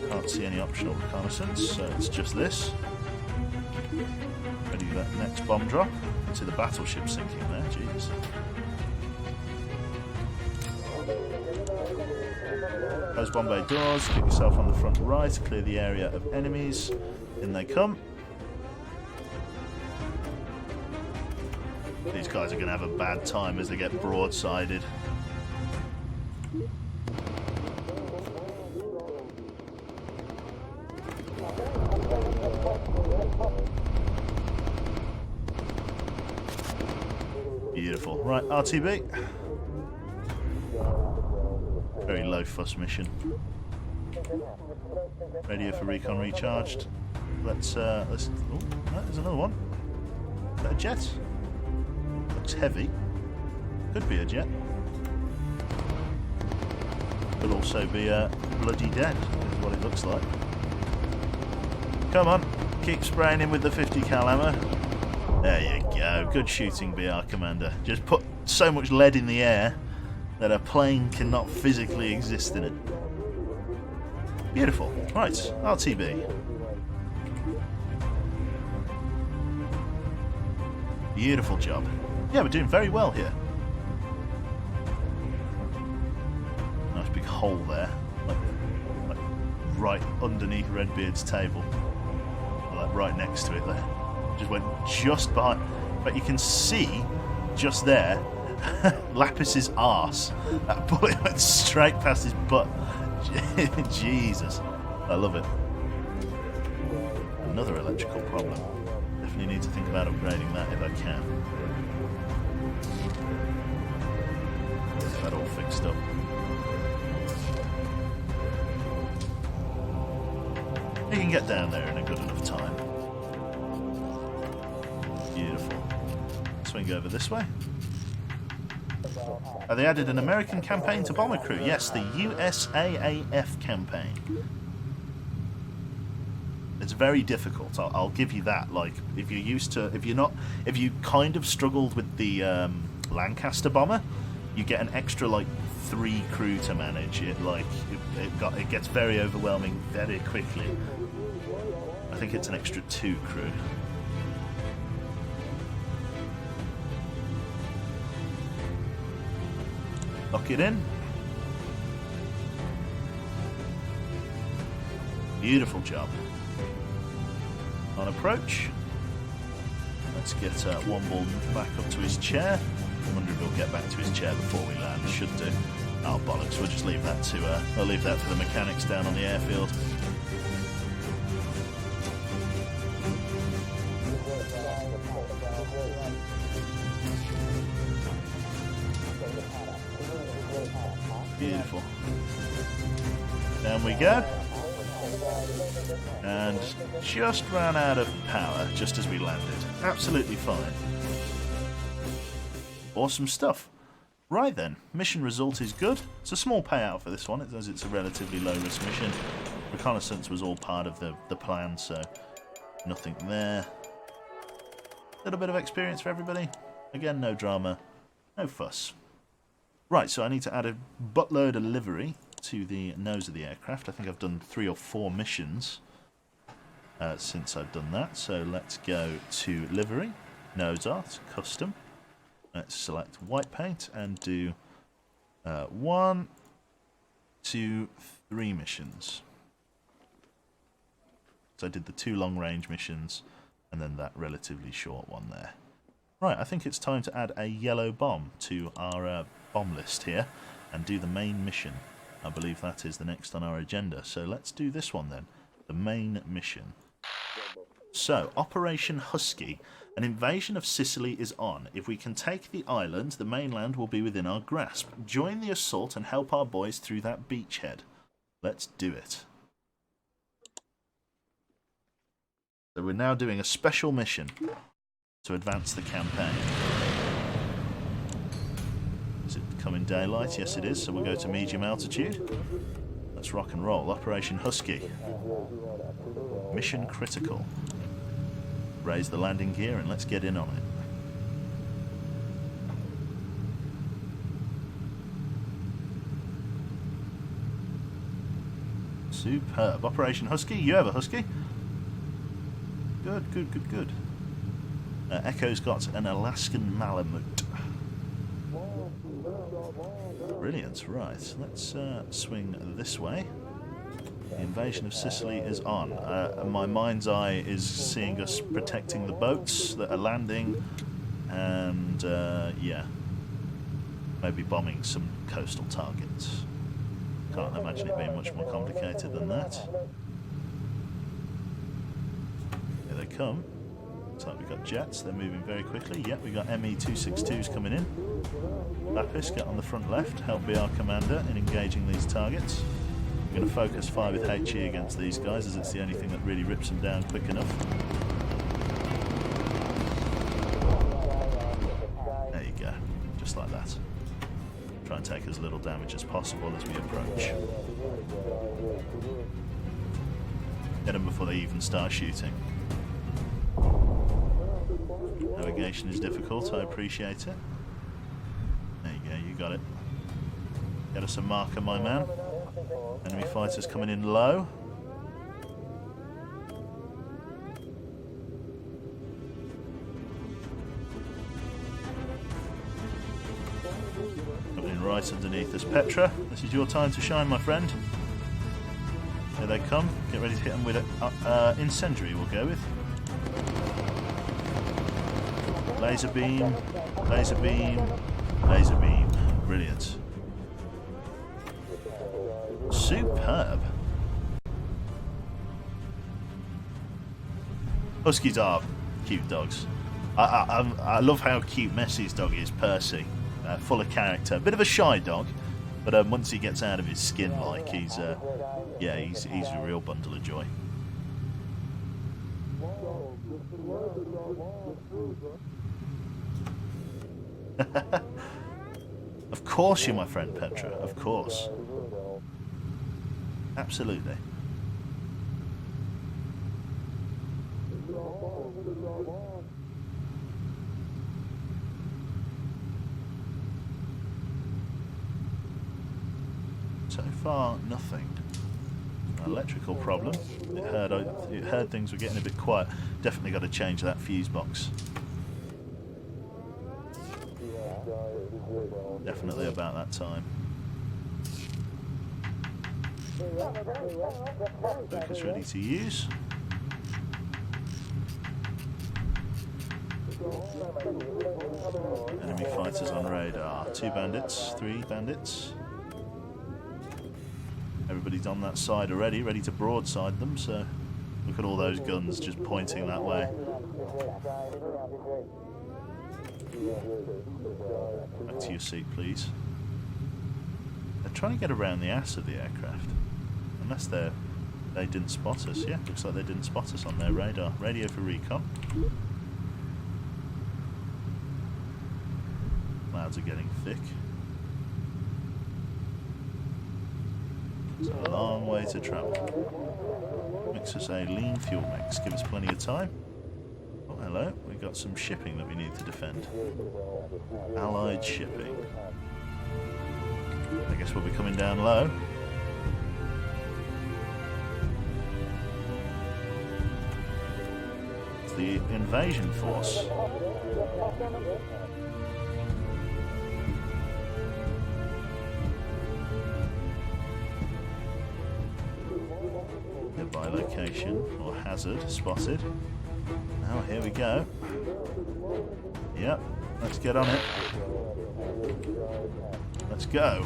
Can't see any optional reconnaissance, so it's just this. Ready for that next bomb drop. See the battleship sinking there, jeez. Close bomb bay doors, keep yourself on the front right, clear the area of enemies. In they come. These guys are going to have a bad time as they get broadsided. Beautiful. Right, RTB. Very low fuss mission. Radio for recon recharged. Let's. Oh, there's another one. Is that a jet? Looks heavy. Could be a jet. Could also be a bloody dead, is what it looks like. Come on, keep spraying him with the 50 cal ammo. There you go. Good shooting, BR Commander. Just put so much lead in the air that a plane cannot physically exist in it. Beautiful. Right, RTB. Beautiful job. Yeah, we're doing very well here. Nice big hole there. Like right underneath Redbeard's table. Like right next to it there. Just went just behind. But you can see just there Lapis's arse. That bullet went straight past his butt. Jesus. I love it. Another electrical problem. Definitely need to think about upgrading that if I can. Get that all fixed up. You can get down there in a good enough time. Beautiful. Swing over this way. They added an American campaign to Bomber Crew. Yes, the USAAF campaign. It's very difficult. I'll give you that. Like, if you're used to, if you kind of struggled with the Lancaster bomber, you get an extra like 3 crew to manage. It gets very overwhelming very quickly. I think it's an extra 2 crew. Lock it in. Beautiful job. On approach. Let's get one ball back up to his chair. I wonder if he'll get back to his chair before we land. Should do. Oh bollocks! We'll just leave that to. I'll leave that for the mechanics down on the airfield. Beautiful. Down we go. And just ran out of power just as we landed. Absolutely fine. Awesome stuff. Right then, mission result is good. It's a small payout for this one, as it's a relatively low risk mission. Reconnaissance was all part of the plan, so nothing there. A little bit of experience for everybody. Again, no drama, no fuss. Right, so I need to add a buttload of livery to the nose of the aircraft. I think I've done 3 or 4 missions since I've done that. So let's go to livery, nose art, custom. Let's select white paint and do 1, 2, 3 missions. So I did the 2 long-range missions and then that relatively short one there. Right, I think it's time to add a yellow bomb to our bomb list here and do the main mission. I believe that is the next on our agenda. So let's do this one then, the main mission. So, Operation Husky. An invasion of Sicily is on. If we can take the island, the mainland will be within our grasp. Join the assault and help our boys through that beachhead. Let's do it. So we're now doing a special mission to advance the campaign. Is it coming daylight? Yes it is, so we'll go to medium altitude. Let's rock and roll. Operation Husky. Mission critical. Raise the landing gear and let's get in on it. Superb. Operation Husky. You have a Husky? Good, good, good, good. Echo's got an Alaskan Malamute. Brilliant. Right, let's swing this way. The invasion of Sicily is on. My mind's eye is seeing us protecting the boats that are landing and, yeah, maybe bombing some coastal targets. Can't imagine it being much more complicated than that. Here they come. Looks like we've got jets. They're moving very quickly. Yep, we've got ME-262s coming in. Lapis, get on the front left. Help be our commander in engaging these targets. I'm going to focus fire with HE against these guys as it's the only thing that really rips them down quick enough. There you go. Just like that. Try and take as little damage as possible as we approach. Get them before they even start shooting. Navigation is difficult, I appreciate it. There you go, you got it. Get us a marker, my man. Enemy fighters coming in low. Coming in right underneath us. Petra, this is your time to shine, my friend. Here they come. Get ready to hit them with an incendiary, we'll go with. Laser beam, laser beam, laser beam. Brilliant. Superb. Huskies are cute dogs. I love how cute Messi's dog is, Percy. Full of character. Bit of a shy dog, but once he gets out of his skin, like he's a real bundle of joy. Of course you're my friend, Petra. Of course. Absolutely. So far, nothing. An electrical problem. It heard things were getting a bit quiet. Definitely got to change that fuse box. Definitely about that time. Focus ready to use. Enemy fighters on radar. 2 bandits, 3 bandits. Everybody's on that side already, ready to broadside them, so look at all those guns just pointing that way. Back to your seat, please. They're trying to get around the ass of the aircraft. Unless they didn't spot us. Yeah, looks like they didn't spot us on their radar. Radio for recon. Clouds are getting thick. It's a long way to travel. Mix us a lean fuel mix. Give us plenty of time. Oh, hello. We've got some shipping that we need to defend. Allied shipping. I guess we'll be coming down low. the invasion force. Nearby location or hazard spotted. Now here we go. Yep, let's get on it. Let's go.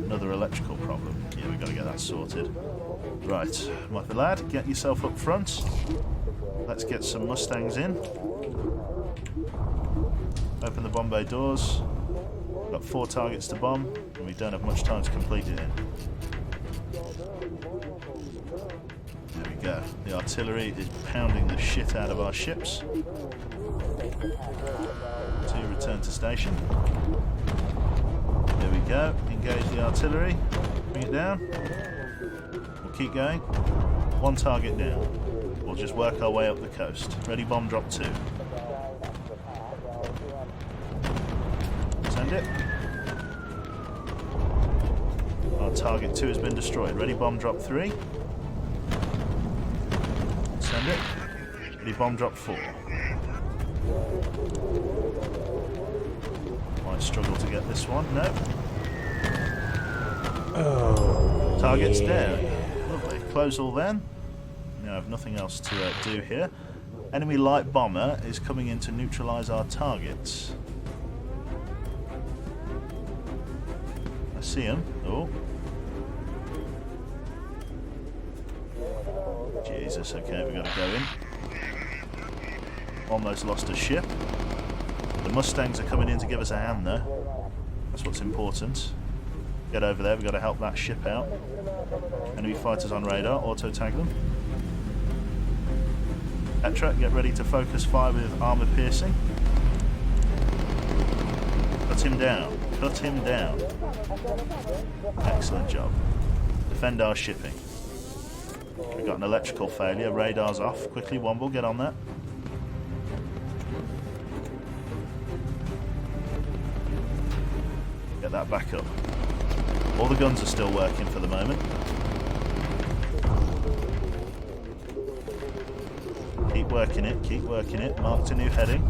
Another electrical problem. Yeah, we've got to get that sorted. Right, my lad, get yourself up front. Let's get some Mustangs in. Open the bomb bay doors. Got 4 targets to bomb, and we don't have much time to complete it in. There we go. The artillery is pounding the shit out of our ships. 2 return to station. There we go. Engage the artillery. Bring it down. We'll keep going. 1 target down. We'll just work our way up the coast. Ready bomb drop 2. Send it. Our target 2 has been destroyed. Ready bomb drop 3. Send it. Ready bomb drop 4. Might struggle to get this one. No. Oh, Target's yeah. down. Lovely. Close all then. Now I have nothing else to do here. Enemy light bomber is coming in to neutralise our targets. I see him. Oh. Jesus, okay, we've got to go in. Almost lost a ship. The Mustangs are coming in to give us a hand though. That's what's important. Get over there, we've got to help that ship out. Enemy fighters on radar, auto-tag them. Petra, get ready to focus fire with armour piercing. Cut him down, cut him down. Excellent job. Defend our shipping. We've got an electrical failure, radar's off. Quickly, Womble, get on that. Get that back up. All the guns are still working for the moment. Keep working it, keep working it. Marked a new heading.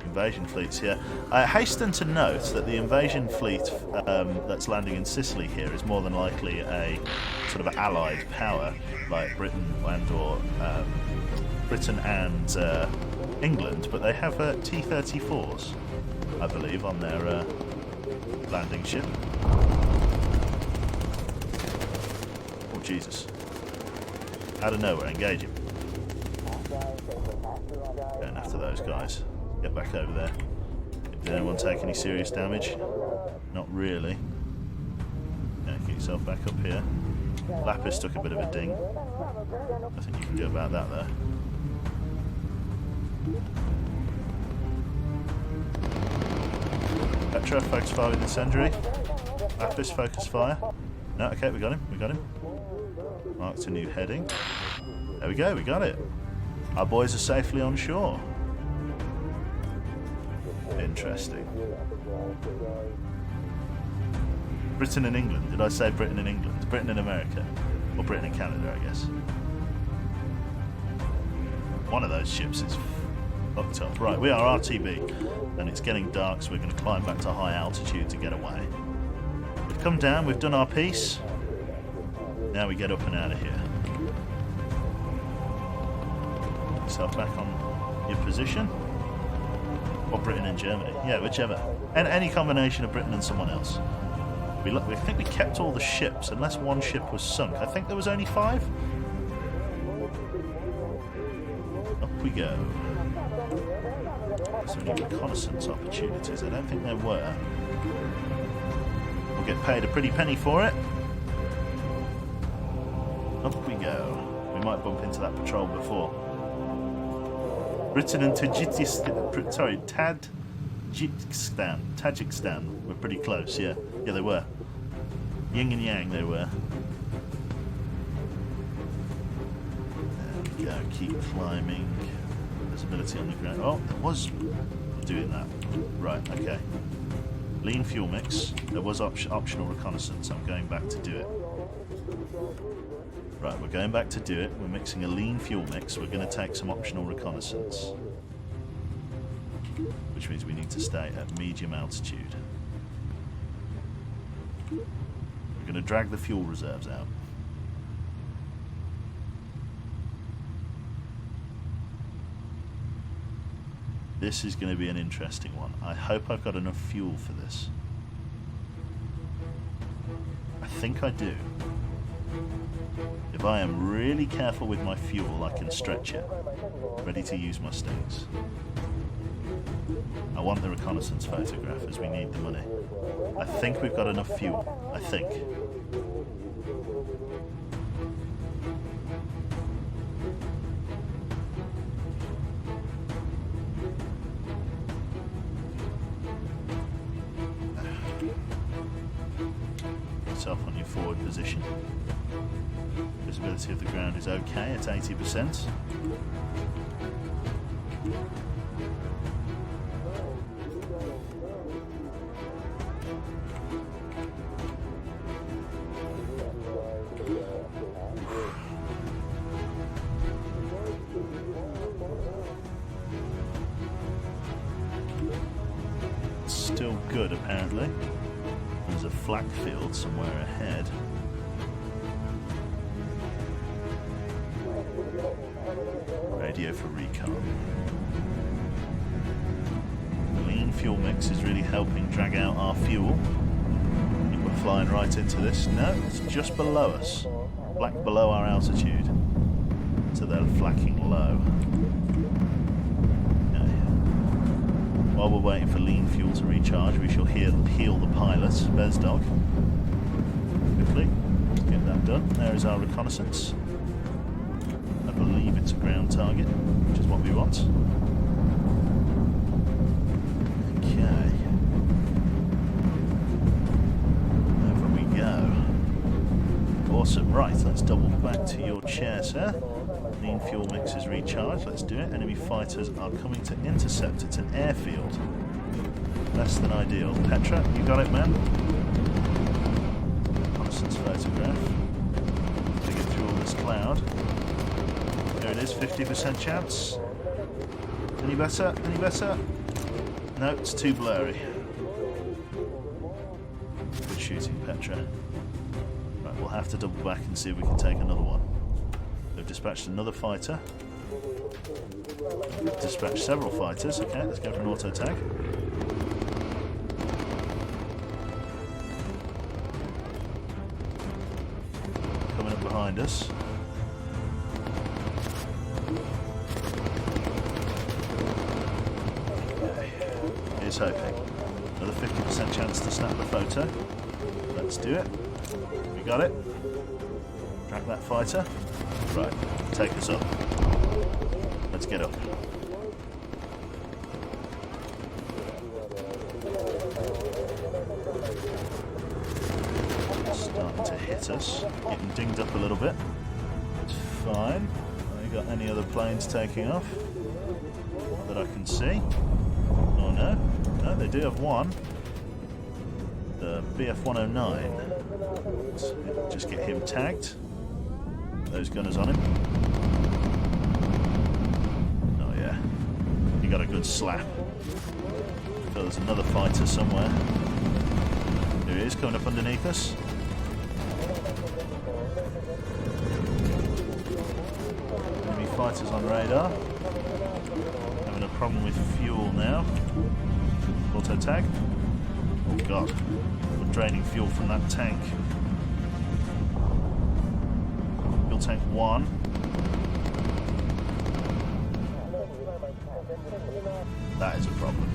Invasion fleet's here. I hasten to note that the invasion fleet that's landing in Sicily here is more than likely a sort of allied power, like Britain and England, but they have T-34s, I believe, on their landing ship. Oh Jesus! Out of nowhere, engage him. Going after those guys. Get back over there. Did anyone take any serious damage? Not really. Yeah, get yourself back up here. Lapis took a bit of a ding. I think you can do about that there. Petra, focus fire with incendiary. Lapis, focus fire. No, okay, we got him, we got him. Marked a new heading. There we go, we got it. Our boys are safely on shore. Interesting. Britain and England. Did I say Britain and England? Britain and America. Or Britain and Canada, I guess. One of those ships is fucked up. Right, we are RTB. And it's getting dark, so we're going to climb back to high altitude to get away. We've come down, we've done our piece. Now we get up and out of here. Get yourself back on your position. Or Britain and Germany. Yeah, whichever. And any combination of Britain and someone else. We think we kept all the ships, unless one ship was sunk. I think there was only 5. Up we go. Is there any reconnaissance opportunities? I don't think there were. We'll get paid a pretty penny for it. Up we go. We might bump into that patrol before. Britain and Tajikistan were pretty close, yeah. Yeah, they were. Yin and yang, they were. There we go, keep climbing. Visibility on the ground. Oh, there was doing that. Right, okay. Lean fuel mix. There was optional reconnaissance. I'm going back to do it. Right, we're going back to do it. We're mixing a lean fuel mix. We're going to take some optional reconnaissance. Which means we need to stay at medium altitude. We're going to drag the fuel reserves out. This is going to be an interesting one. I hope I've got enough fuel for this. I think I do. If I am really careful with my fuel, I can stretch it. Ready to use my stings. I want the reconnaissance photograph as we need the money. I think we've got enough fuel. I think. Yourself on your forward position. Visibility of the ground is okay at 80%. Still good, apparently. There's a flak field somewhere ahead. Radio for recon. The lean fuel mix is really helping drag out our fuel. I think we're flying right into this. No, it's just below us. Black below our altitude. So they're flacking low. While we're waiting for lean fuel to recharge, we shall heal the pilot, Bezdog. Quickly, get that done. There is our reconnaissance. I believe it's a ground target, which is what we want. Okay. Over we go. Awesome. Right, let's double back to your chair, sir. Lean fuel mix is recharged. Let's do it. Enemy fighters are coming to intercept. It's an airfield. Less than ideal. Petra, you got it, man. Reconnaissance photograph. To get through all this cloud. There it is. 50% chance. Any better? Any better? No, it's too blurry. Good shooting, Petra. Right, we'll have to double back and see if we can take another one. They've dispatched another fighter. They've dispatched several fighters. Okay, let's go for an auto tag. Coming up behind us. Okay. Here's hoping. Another 50% chance to snap the photo. Let's do it. We got it. Track that fighter. Right, take us up. Let's get up. Starting to hit us. Getting dinged up a little bit. It's fine. Have we got any other planes taking off? Not that I can see. Oh no. No, they do have one. The BF-109. Let's just get him tagged. Those gunners on him. Oh yeah. He got a good slap. So there's another fighter somewhere. There he is, coming up underneath us. Enemy fighters on radar. Having a problem with fuel now. Auto tag. Oh god. We're draining fuel from that tank. Tank 1. That is a problem.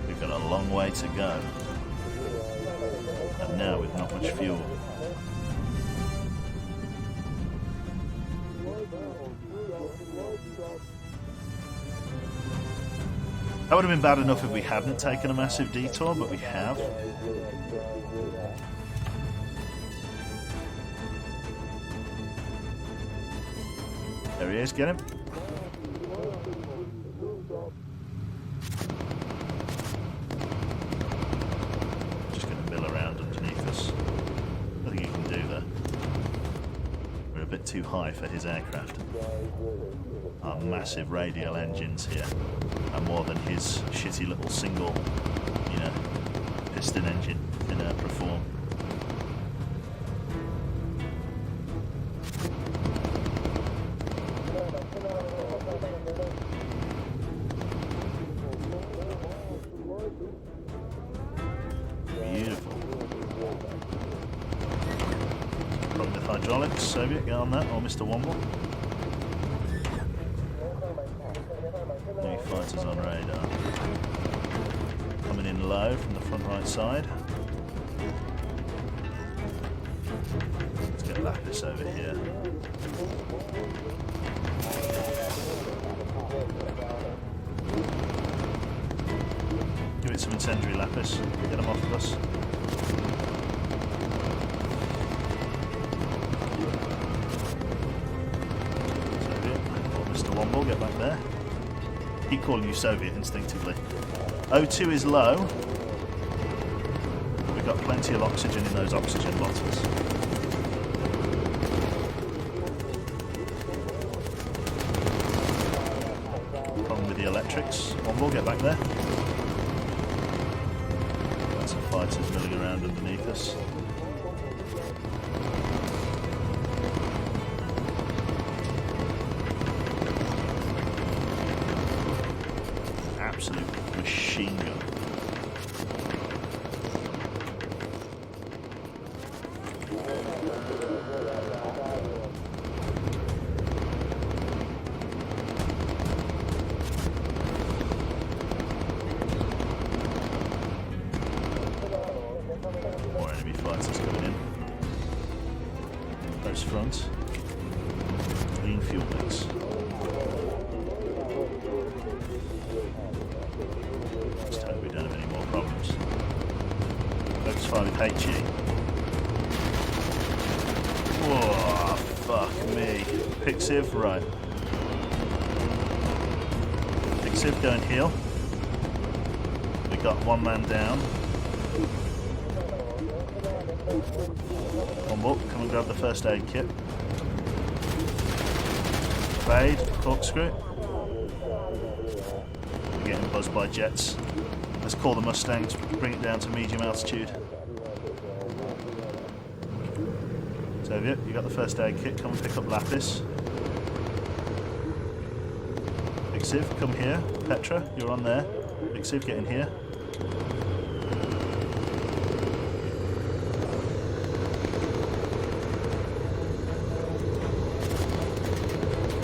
We've got a long way to go. And now with not much fuel. That would have been bad enough if we hadn't taken a massive detour, but we have. There he is, get him. too high for his aircraft. Our massive radial engines here are more than his shitty little single, you know, piston engine can perform. Beautiful. Problem with hydraulics, Soviet, get on that, or Mr. Womble. New fighters on radar. Coming in low from the front right side. Let's get Lapis over here. Give it some incendiary, Lapis. Get them off of us. Soviet. Or Mr. Womble, get back there. Keep calling you Soviet instinctively. O2 is low. We've got plenty of oxygen in those oxygen bottles. Problem with the electrics. Womble, get back there. Got some fighters milling around underneath us. Absolute machine gun. More enemy fighters coming in. Close front. Clean fuel mix. Just hope we don't have any more problems. Focus 5 with HE. Whoa, fuck me. Pixiv, right. Pixiv, go and heal. We got one man down. One more, come and grab the first aid kit. Fade, corkscrew. We're getting buzzed by jets. Let's call the Mustangs, bring it down to medium altitude. Soviet, you got the first aid kit, come and pick up Lapis. Pixiv, come here. Petra, you're on there. Pixiv, get in here.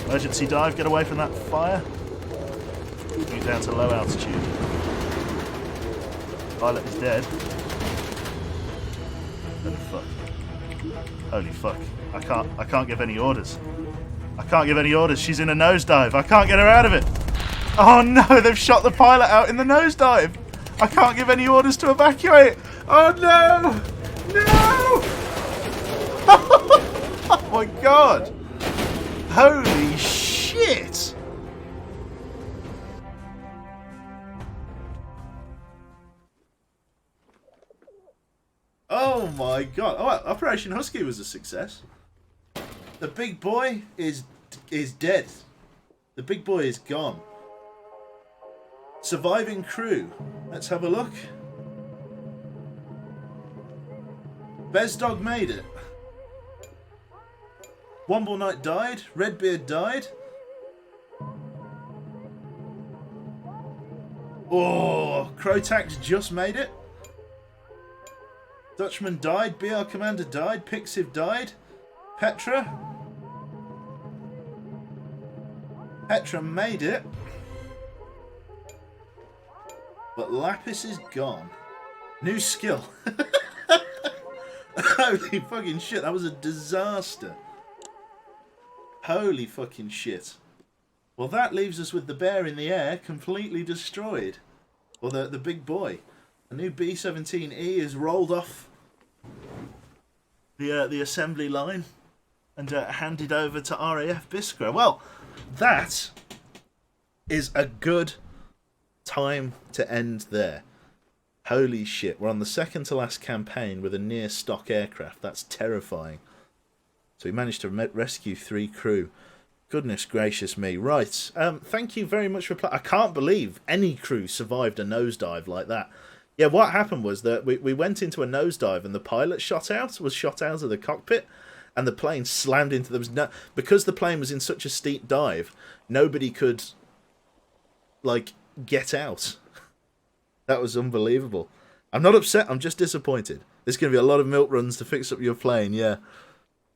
Emergency dive, get away from that fire. Bring it down to low altitude. Pilot is dead. Holy fuck. Holy fuck. I can't give any orders. I can't give any orders. She's in a nosedive. I can't get her out of it. Oh no, they've shot the pilot out in the nosedive. I can't give any orders to evacuate. Oh no! No! Oh my god! Holy shit! Oh my god. Oh, Operation Husky was a success. The big boy is dead. The big boy is gone. Surviving crew. Let's have a look. Bezdog made it. Womble Knight died. Redbeard died. Oh, Crotax just made it. Dutchman died. BR Commander died. Pixiv died. Petra. Petra made it. But Lapis is gone. New skill. Holy fucking shit, that was a disaster. Holy fucking shit. Well, that leaves us with the bear in the air, completely destroyed. Or the big boy. A new B-17E is rolled off the assembly line and handed over to RAF Biskra. Well, that is a good time to end there. Holy shit, we're on the second to last campaign with a near stock aircraft. That's terrifying. So we managed to rescue 3 crew. Goodness gracious me. Right. Thank you very much for I can't believe any crew survived a nosedive like that. Yeah, what happened was that we went into a nosedive and the pilot was shot out of the cockpit and the plane slammed into because the plane was in such a steep dive, nobody could like get out. That was unbelievable. I'm not upset, I'm just disappointed. There's going to be a lot of milk runs to fix up your plane, yeah.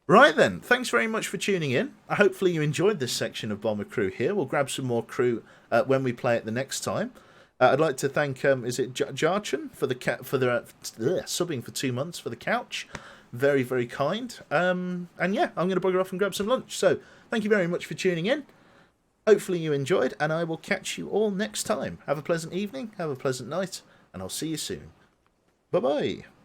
Right then, thanks very much for tuning in. Hopefully you enjoyed this section of Bomber Crew here. We'll grab some more crew when we play it the next time. I'd like to thank, is it Jarchan for the subbing for 2 months for the couch. Very, very kind. And yeah, I'm going to bugger off and grab some lunch. So, thank you very much for tuning in. Hopefully you enjoyed, and I will catch you all next time. Have a pleasant evening, have a pleasant night, and I'll see you soon. Bye-bye.